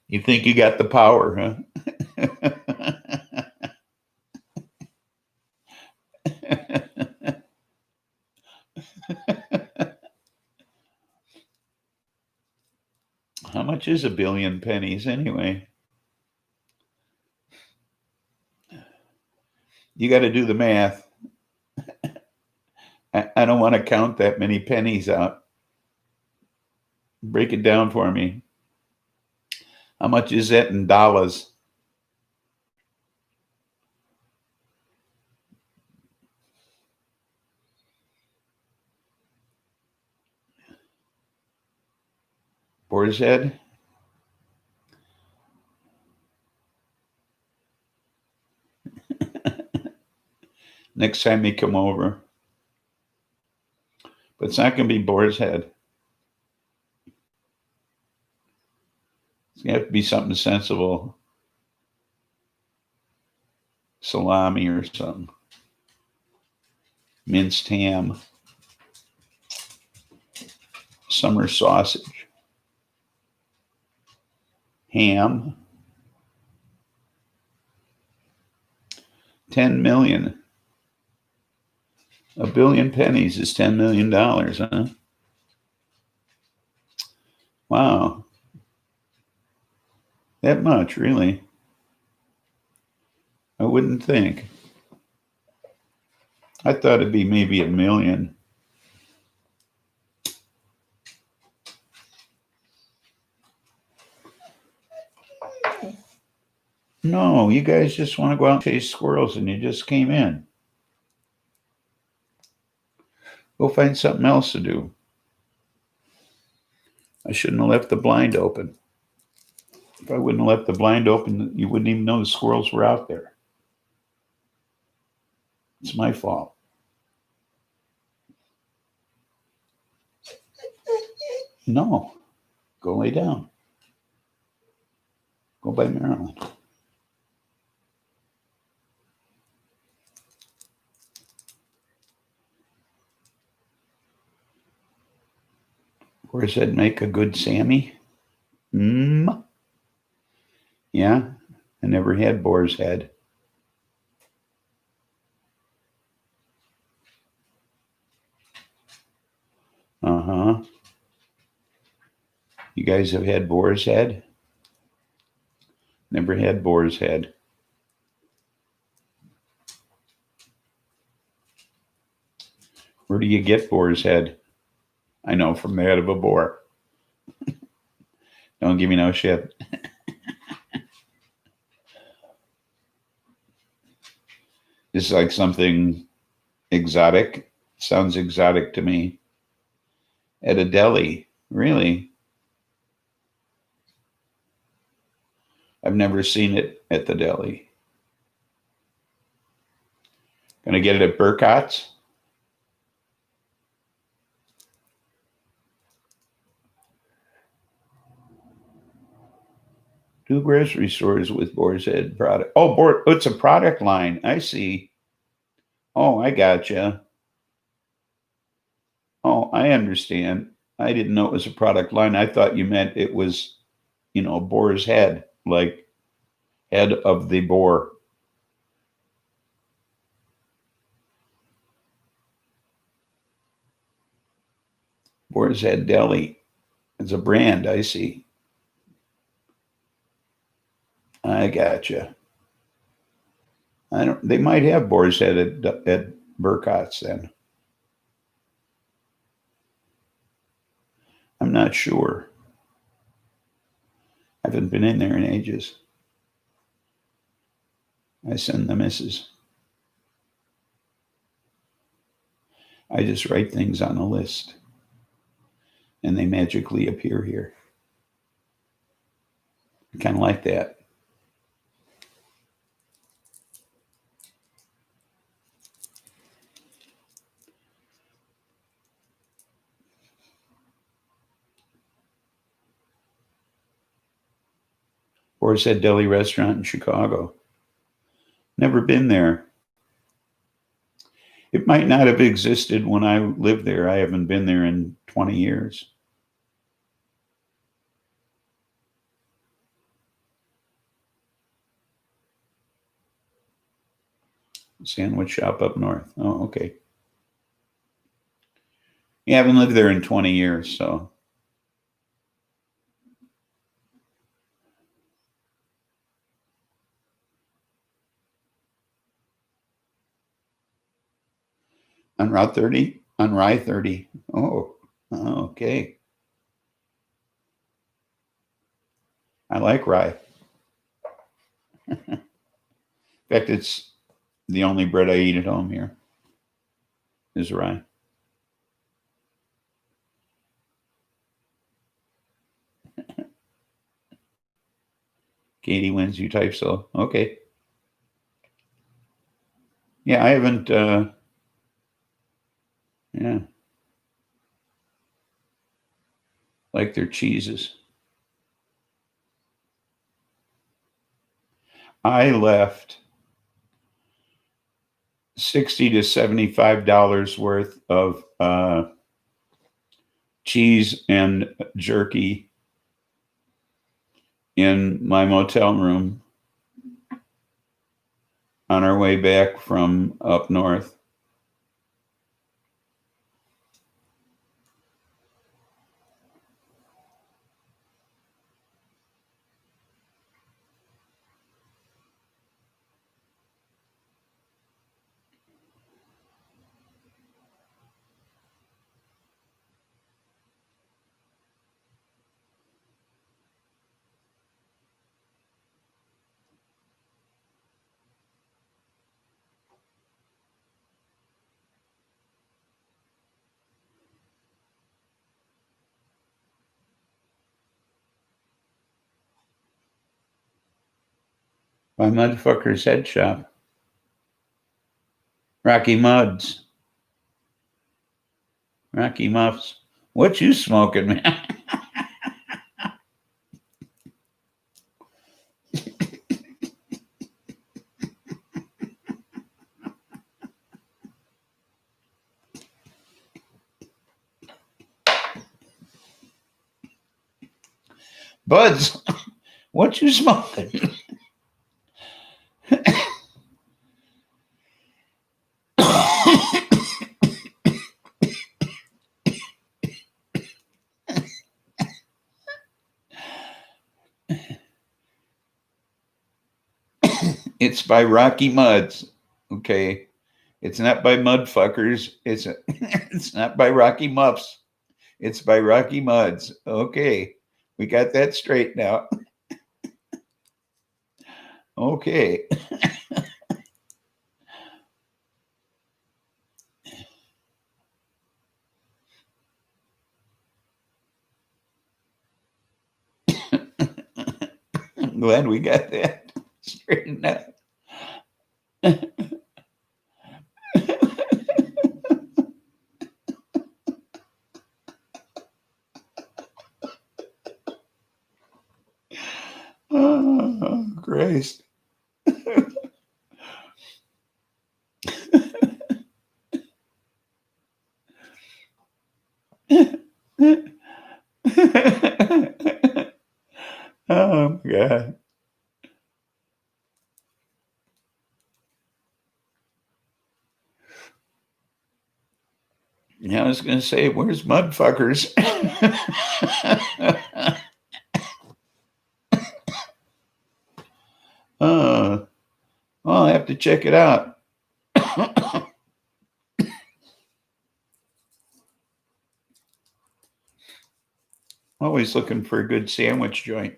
You think you got the power, huh? How much is a billion pennies anyway? you got to do the math. I don't want to count that many pennies out. Break it down for me. How much is that in dollars? Boar's Head? Next time you come over. But it's not going to be Boar's Head. It's going to have to be something sensible. Salami or something. Minced ham. Summer sausage. Ham. 10 million. A billion pennies is $10 million, huh? Wow. That much, really? I wouldn't think. I thought it'd be maybe $1 million. No, you guys just want to go out and chase squirrels and you just came in. Go find something else to do. I shouldn't have left the blind open. If I wouldn't have left the blind open, you wouldn't even know the squirrels were out there. It's my fault. No. Go lay down. Go by Maryland. Where's that make a good Sammy? Yeah. I never had Boar's Head. Uh-huh. You guys have had Boar's Head? Never had Boar's Head. Where do you get Boar's Head? I know, from the head of a boar. Don't give me no shit. This is like something exotic. Sounds exotic to me. At a deli. Really? I've never seen it at the deli. Gonna get it at Burkott's? Two grocery stores with Boar's Head product. Oh, it's a product line. I see. Oh, I gotcha. Oh, I understand. I didn't know it was a product line. I thought you meant it was, Boar's Head, like head of the boar. Boar's Head Deli. It's a brand, I see. I gotcha. They might have Boar's Head at Burkott's then. I'm not sure. I haven't been in there in ages. I send the missus. I just write things on a list and they magically appear here. I kind of like that. Boar's Head Deli restaurant in Chicago. Never been there. It might not have existed when I lived there. I haven't been there in 20 years. Sandwich shop up north. Oh, okay. You haven't lived there in 20 years, so. On Route 30? On Rye 30. Oh, okay. I like rye. In fact, it's the only bread I eat at home here is rye. Katie wins, you type so. Okay. Yeah, I haven't, yeah, like their cheeses. I left $60 to $75 worth of cheese and jerky in my motel room on our way back from up north. By Mudfucker's Head Shop. Rocky Muds. Rocky Muffs. What you smoking, man? Buds, what you smoking? It's by Rocky Muds. Okay. It's not by Mudfuckers. It's not by Rocky Muffs. It's by Rocky Muds. Okay. We got that straight now. Okay. I'm glad we got that straightened out. Oh, Christ. Oh, God. Yeah, I was going to say, where's Mudfuckers? Well, I'll have to check it out. Always looking for a good sandwich joint.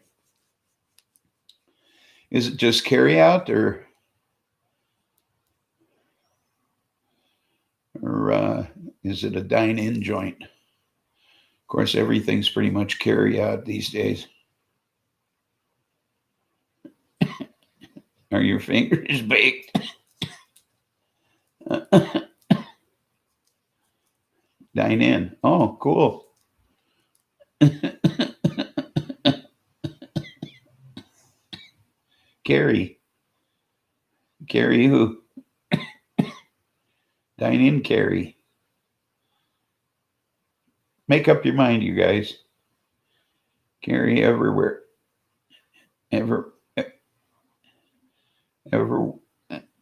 Is it just carry out or is it a dine-in joint? Of course, everything's pretty much carry out these days. Are your fingers baked? Dine in. Oh, cool. Carrie. Carrie who? Dine in, Carrie. Make up your mind, you guys. Carrie everywhere. Ever.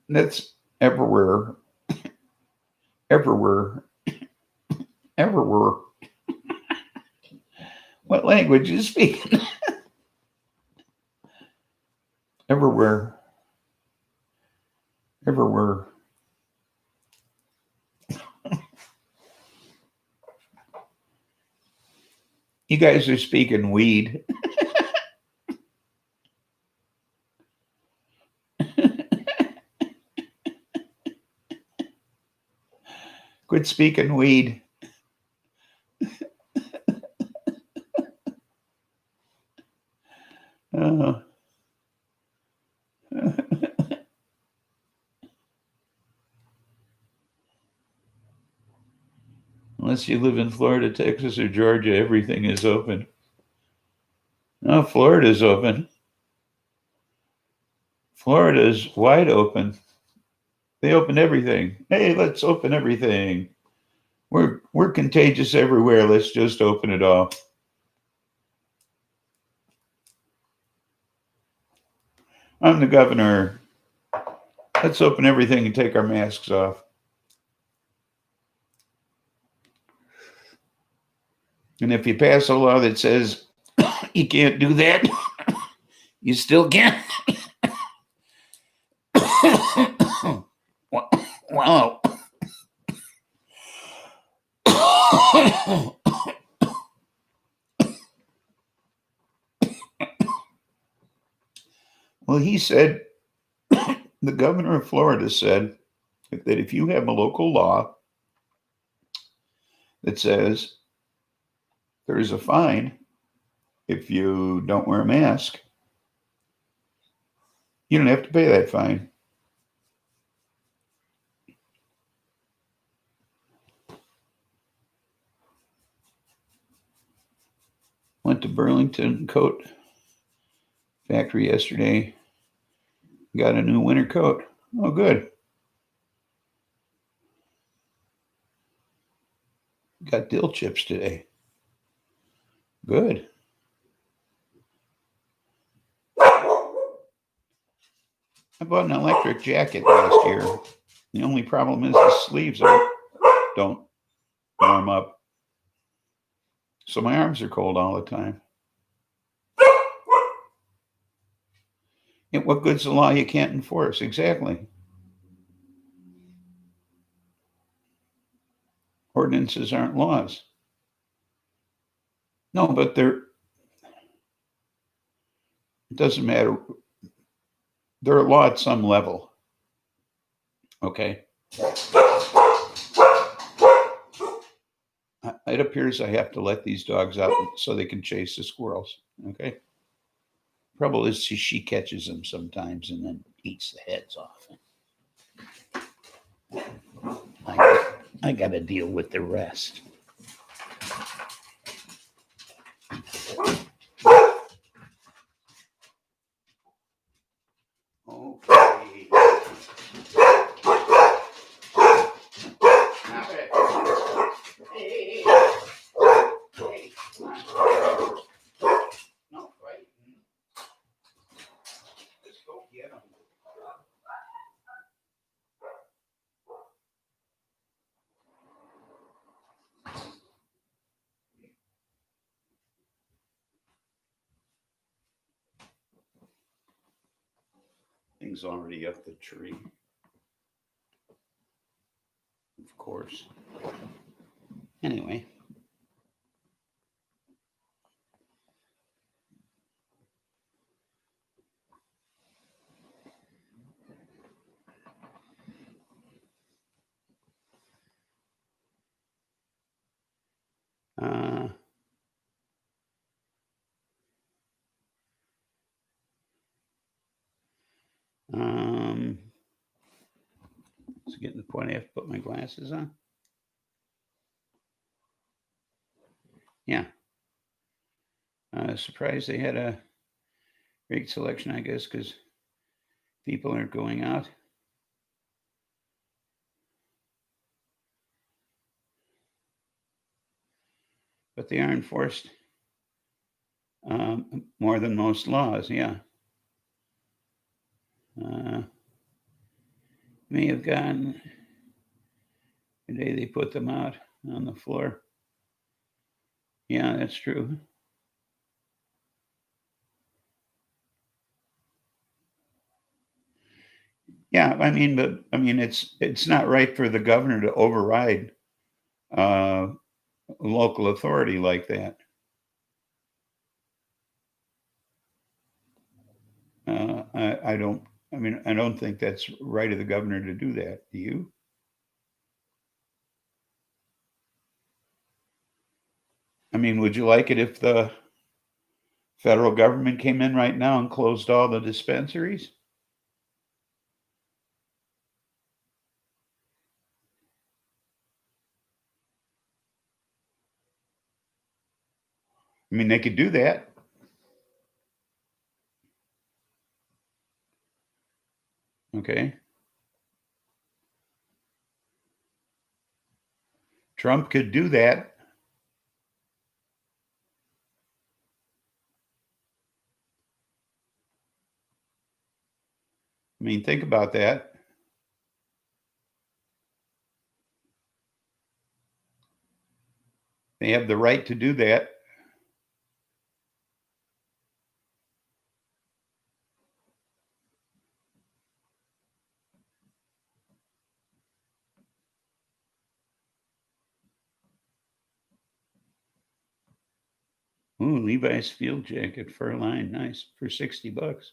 That's everywhere. Everywhere. Everywhere. What language is speaking? Everywhere. Everywhere. You guys are speaking weed. Quit speaking weed. Uh, unless you live in Florida, Texas, or Georgia, everything is open. No, Florida's open. Florida is wide open. They open everything. Hey, let's open everything. We're contagious everywhere. Let's just open it all. I'm the governor. Let's open everything and take our masks off. And if you pass a law that says you can't do that, you still can't. Wow. Well, he said, the governor of Florida said that if you have a local law that says there is a fine if you don't wear a mask, you don't have to pay that fine. Went to Burlington Coat Factory yesterday. Got a new winter coat. Oh, good. Got dill chips today. Good. I bought an electric jacket last year. The only problem is the sleeves don't warm up. So my arms are cold all the time. And what good's the law you can't enforce? Exactly. Ordinances aren't laws. No, but it doesn't matter. They're a law at some level. Okay. It appears I have to let these dogs out so they can chase the squirrels. Okay. Trouble is she catches them sometimes and then eats the heads off. I got to deal with the rest. Okay. Hey. No fighting. Let's go get them. Thing's already up the tree. Of course. Anyway. It's getting to the point I have to put my glasses on. Yeah. Surprised they had a great selection, I guess, because people aren't going out. But they are enforced more than most laws, yeah. May have gone the day they put them out on the floor. Yeah, that's true. Yeah, it's not right for the governor to override local authority like that. I don't. I mean, I don't think that's right of the governor to do that. Do you? I mean, would you like it if the federal government came in right now and closed all the dispensaries? I mean, they could do that. Okay. Trump could do that. I mean, think about that. They have the right to do that. Ooh, Levi's field jacket, fur line, nice for $60.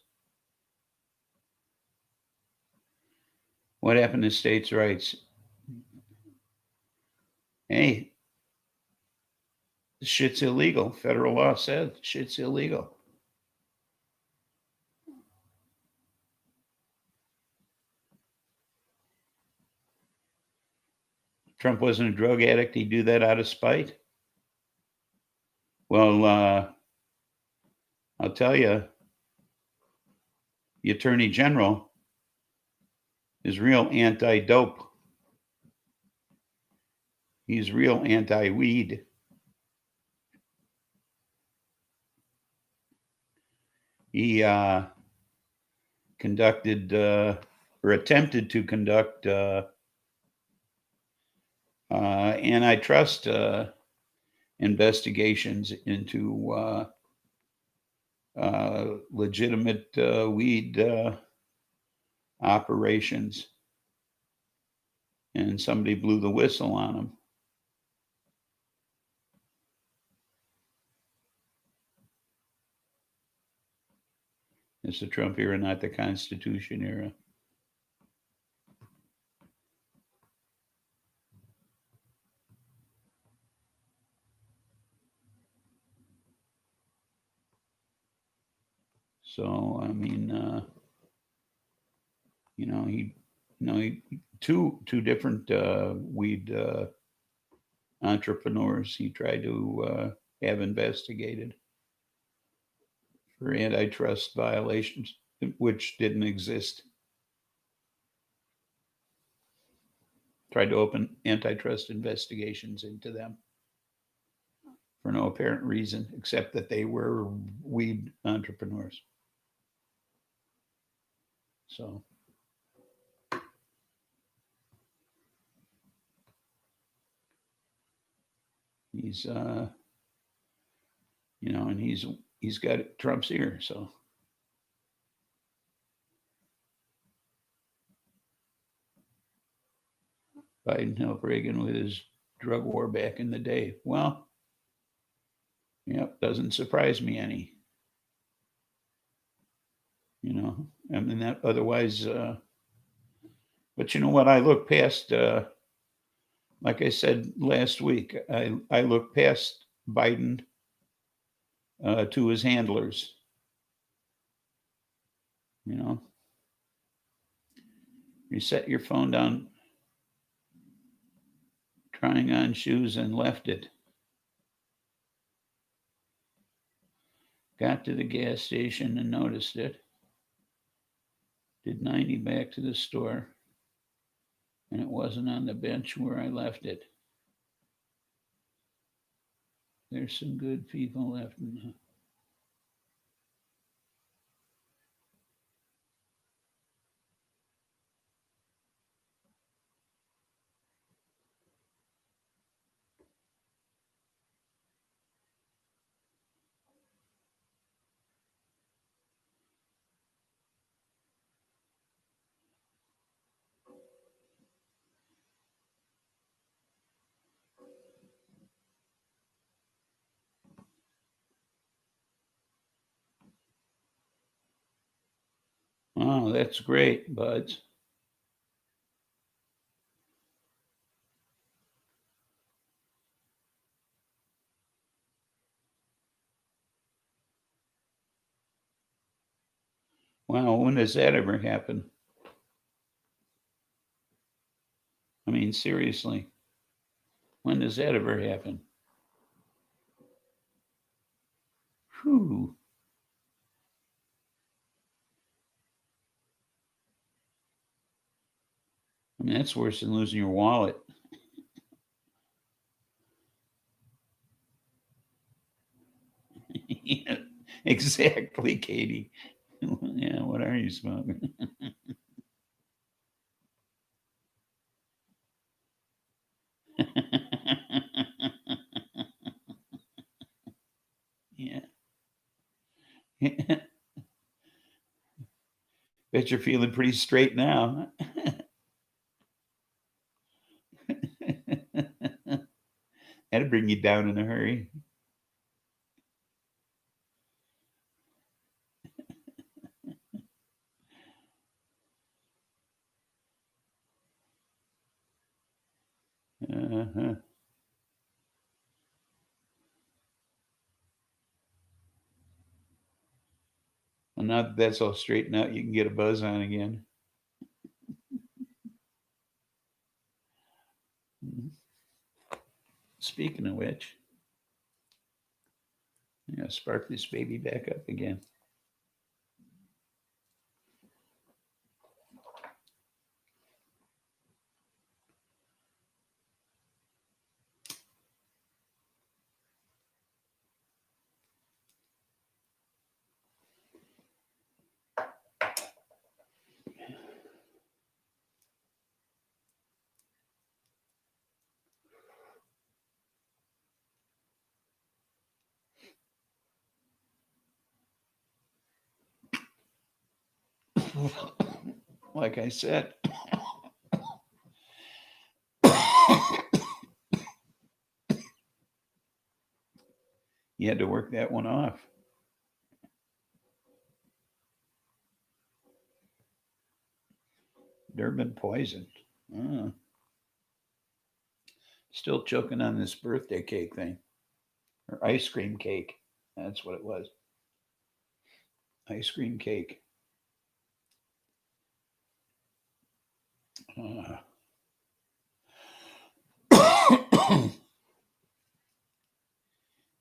What happened to states' rights? Hey, shit's illegal. Federal law said shit's illegal. Trump wasn't a drug addict. He'd do that out of spite. Well, I'll tell you, the attorney general is real anti dope. He's real anti weed. He conducted or attempted to conduct antitrust investigations into legitimate weed operations, and somebody blew the whistle on him. It's the Trump era, not the Constitution era. So I mean, two different weed entrepreneurs he tried to have investigated for antitrust violations, which didn't exist. Tried to open antitrust investigations into them for no apparent reason except that they were weed entrepreneurs. So he's and he's got Trump's ear. So Biden helped Reagan with his drug war back in the day. Well, yep, doesn't surprise me any. I mean that otherwise. But you know what? I look past. Like I said last week, I look past Biden to his handlers. You set your phone down, trying on shoes, and left it. Got to the gas station and noticed it. Did 90 back to the store, and it wasn't on the bench where I left it. There's some good people left in the Oh, that's great, buds. Wow, when does that ever happen? I mean, seriously, when does that ever happen? Whew. I mean, that's worse than losing your wallet. Yeah, exactly, Katie. Yeah, what are you smoking? Yeah. Bet you're feeling pretty straight now. That'll bring you down in a hurry. Uh-huh. Well, now that that's all straightened out, you can get a buzz on again. Speaking of which, I'm gonna spark this baby back up again. Like I said, you had to work that one off. Durban poison. Oh, still choking on this birthday cake thing, or ice cream cake. That's what it was. Ice cream cake. Uh,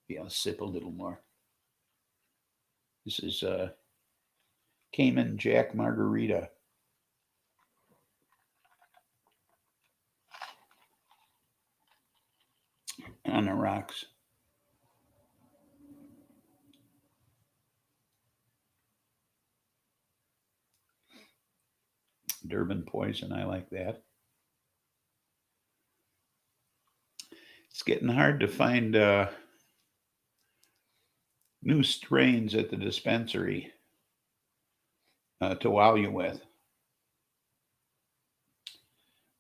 yeah, I'll sip a little more. This is Cayman Jack Margarita on the rocks. Durban poison. I like that. It's getting hard to find new strains at the dispensary to wow you with.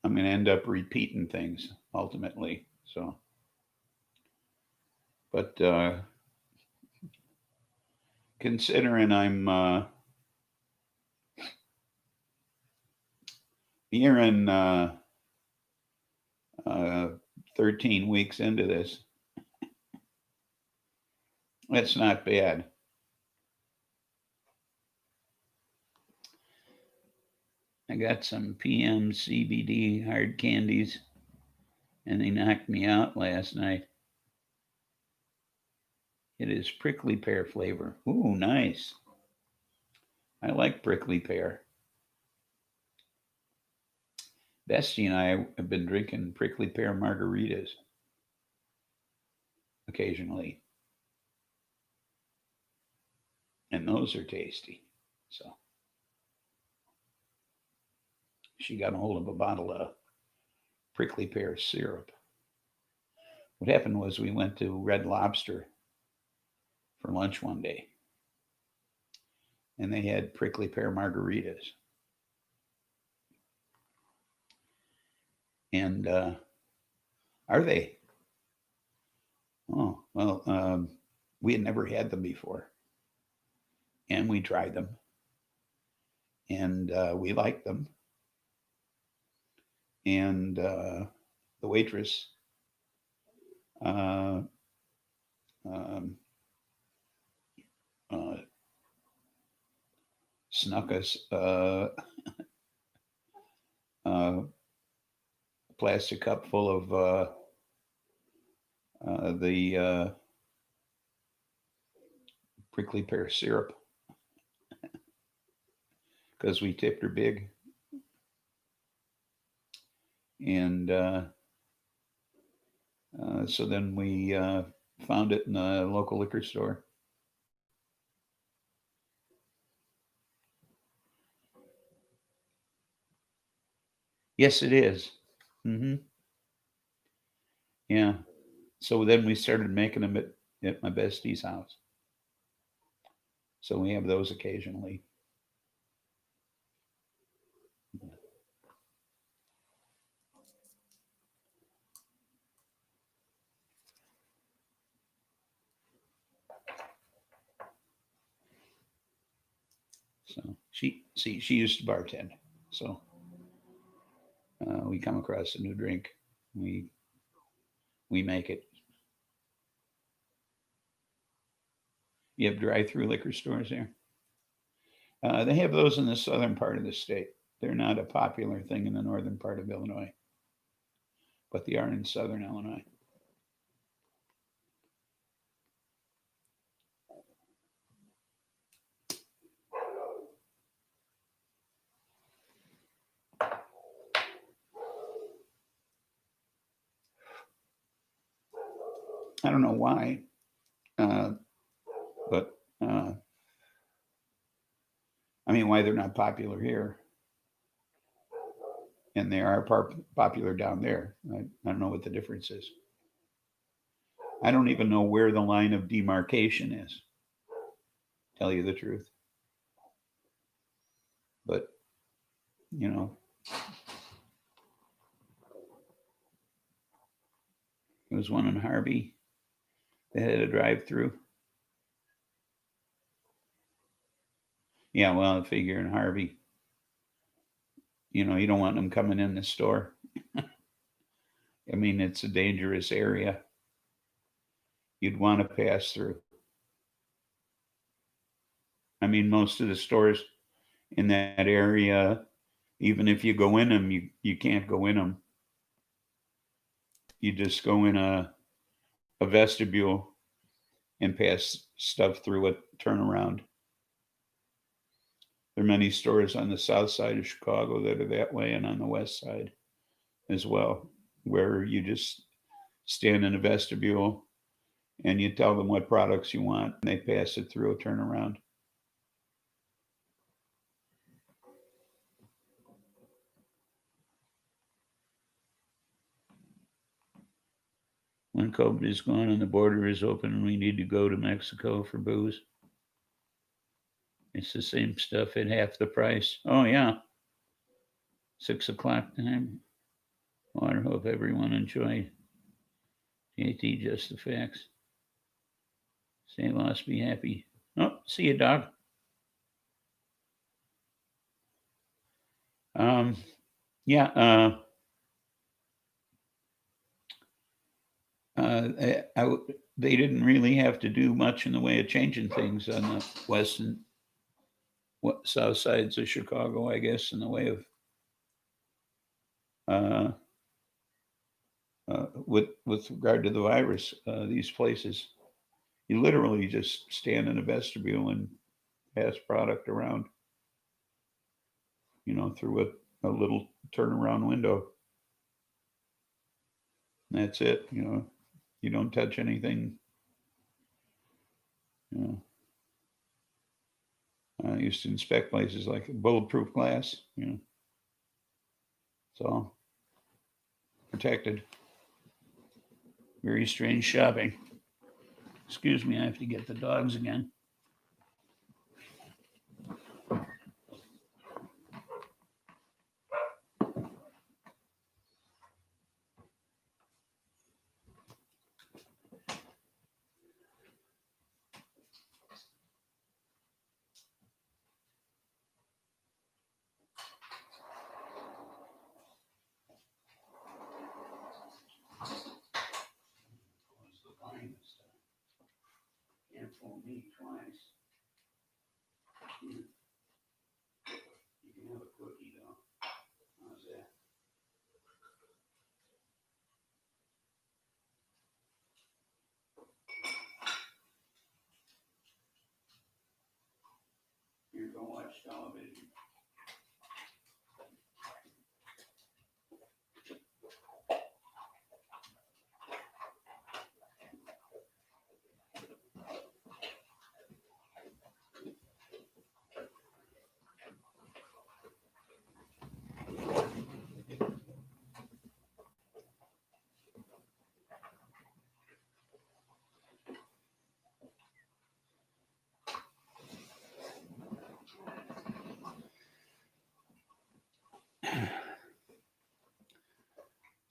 I'm going to end up repeating things ultimately. So, but considering I'm year in uh, 13 weeks into this, that's not bad. I got some PM CBD hard candies, and they knocked me out last night. It is prickly pear flavor. Ooh, nice. I like prickly pear. Bestie and I have been drinking prickly pear margaritas occasionally, and those are tasty. So she got a hold of a bottle of prickly pear syrup. What happened was we went to Red Lobster for lunch one day, and they had prickly pear margaritas. And are they? Oh, well, we had never had them before, and we tried them, and we liked them. And the waitress uh, um, uh, snuck us a plastic cup full of the prickly pear syrup because we tipped her big. And so then we found it in a local liquor store. Yes, it is. Mm-hmm. Yeah. So then we started making them at my bestie's house. So we have those occasionally. So she used to bartend. So we come across a new drink, we we make it. You have drive-through liquor stores there. They have those in the southern part of the state. They're not a popular thing in the northern part of Illinois, but they are in southern Illinois. I don't know why, uh, but I mean, why they're not popular here, and they are popular down there. I don't know what the difference is. I don't even know where the line of demarcation is. Tell you the truth, but you know, there was one in Harvey that had a drive-through. Yeah, well, I figure in Harvey, you don't want them coming in the store. I mean, it's a dangerous area. You'd want to pass through. I mean, most of the stores in that area, even if you go in them, you can't go in them. You just go in a vestibule and pass stuff through a turnaround. There are many stores on the south side of Chicago that are that way, and on the west side as well, where you just stand in a vestibule and you tell them what products you want, and they pass it through a turnaround. When COVID is gone and the border is open and we need to go to Mexico for booze, it's the same stuff at half the price. Oh, yeah. 6 o'clock time. Well, I hope everyone enjoyed. JT, just the facts. Stay lost, be happy. Oh, see you, dog. Um, yeah, they didn't really have to do much in the way of changing things on the west and south sides of Chicago, I guess, in the way of uh, with regard to the virus. These places, you literally just stand in a vestibule and pass product around, through a little turnaround window. And that's it. You don't touch anything. You know, I used to inspect places like bulletproof glass. It's all protected. Very strange shopping. Excuse me, I have to get the dogs again. fool me twice. You can have a cookie though. How's that? Here, go watch television.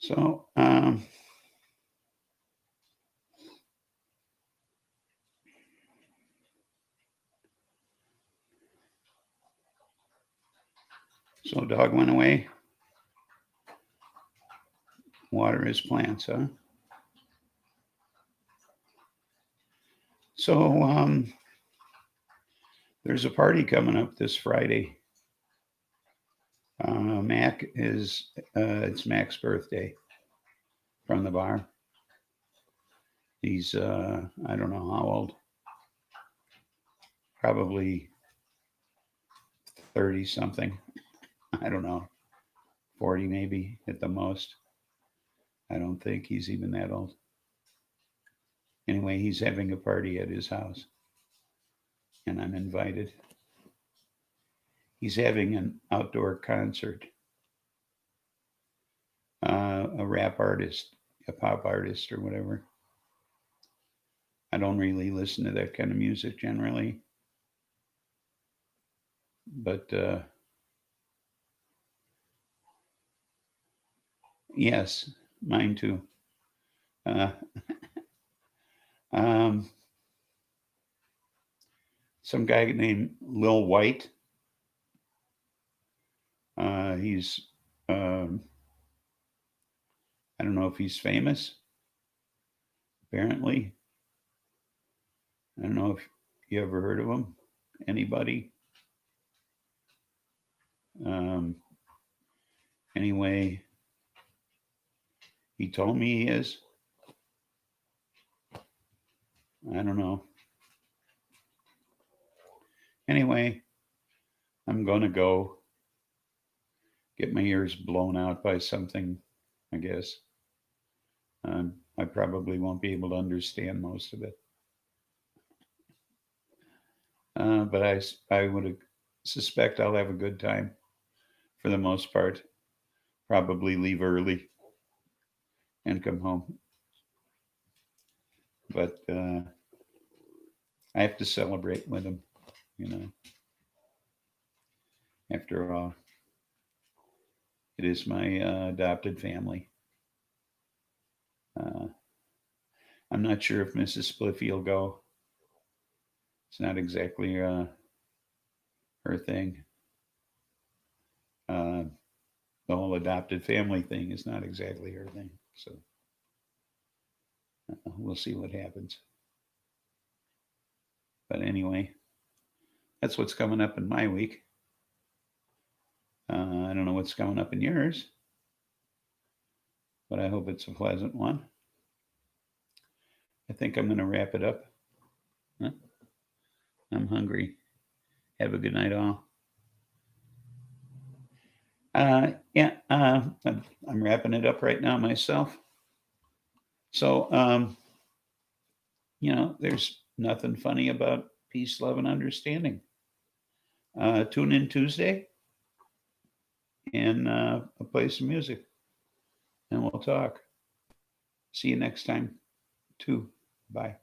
So, so dog went away. Water his plants, huh? So, there's a party coming up this Friday. Mac is, it's Mac's birthday from the bar. He's, I don't know how old, probably 30 something. I don't know, 40 maybe at the most. I don't think he's even that old. Anyway, he's having a party at his house, and I'm invited. He's having an outdoor concert. A rap artist, a pop artist, or whatever. I don't really listen to that kind of music generally, but yes, mine too. Some guy named Lil White. He's, I don't know if he's famous, apparently. I don't know if you ever heard of him. Anybody? Anyway, he told me he is. I don't know. Anyway, I'm going to go get my ears blown out by something, I guess. I probably won't be able to understand most of it. But I would suspect I'll have a good time for the most part. Probably leave early and come home. But I have to celebrate with him, you know. After all, it is my adopted family. I'm not sure if Mrs. Spliffy will go. It's not exactly her thing. The whole adopted family thing is not exactly her thing. So we'll see what happens. But anyway, that's what's coming up in my week. I don't know what's coming up in yours, but I hope it's a pleasant one. I think I'm going to wrap it up. Huh? I'm hungry. Have a good night, all. Yeah, I'm wrapping it up right now myself. So, there's nothing funny about peace, love, and understanding. Tune in Tuesday and I'll play some music and we'll talk. See you next time, too. Bye.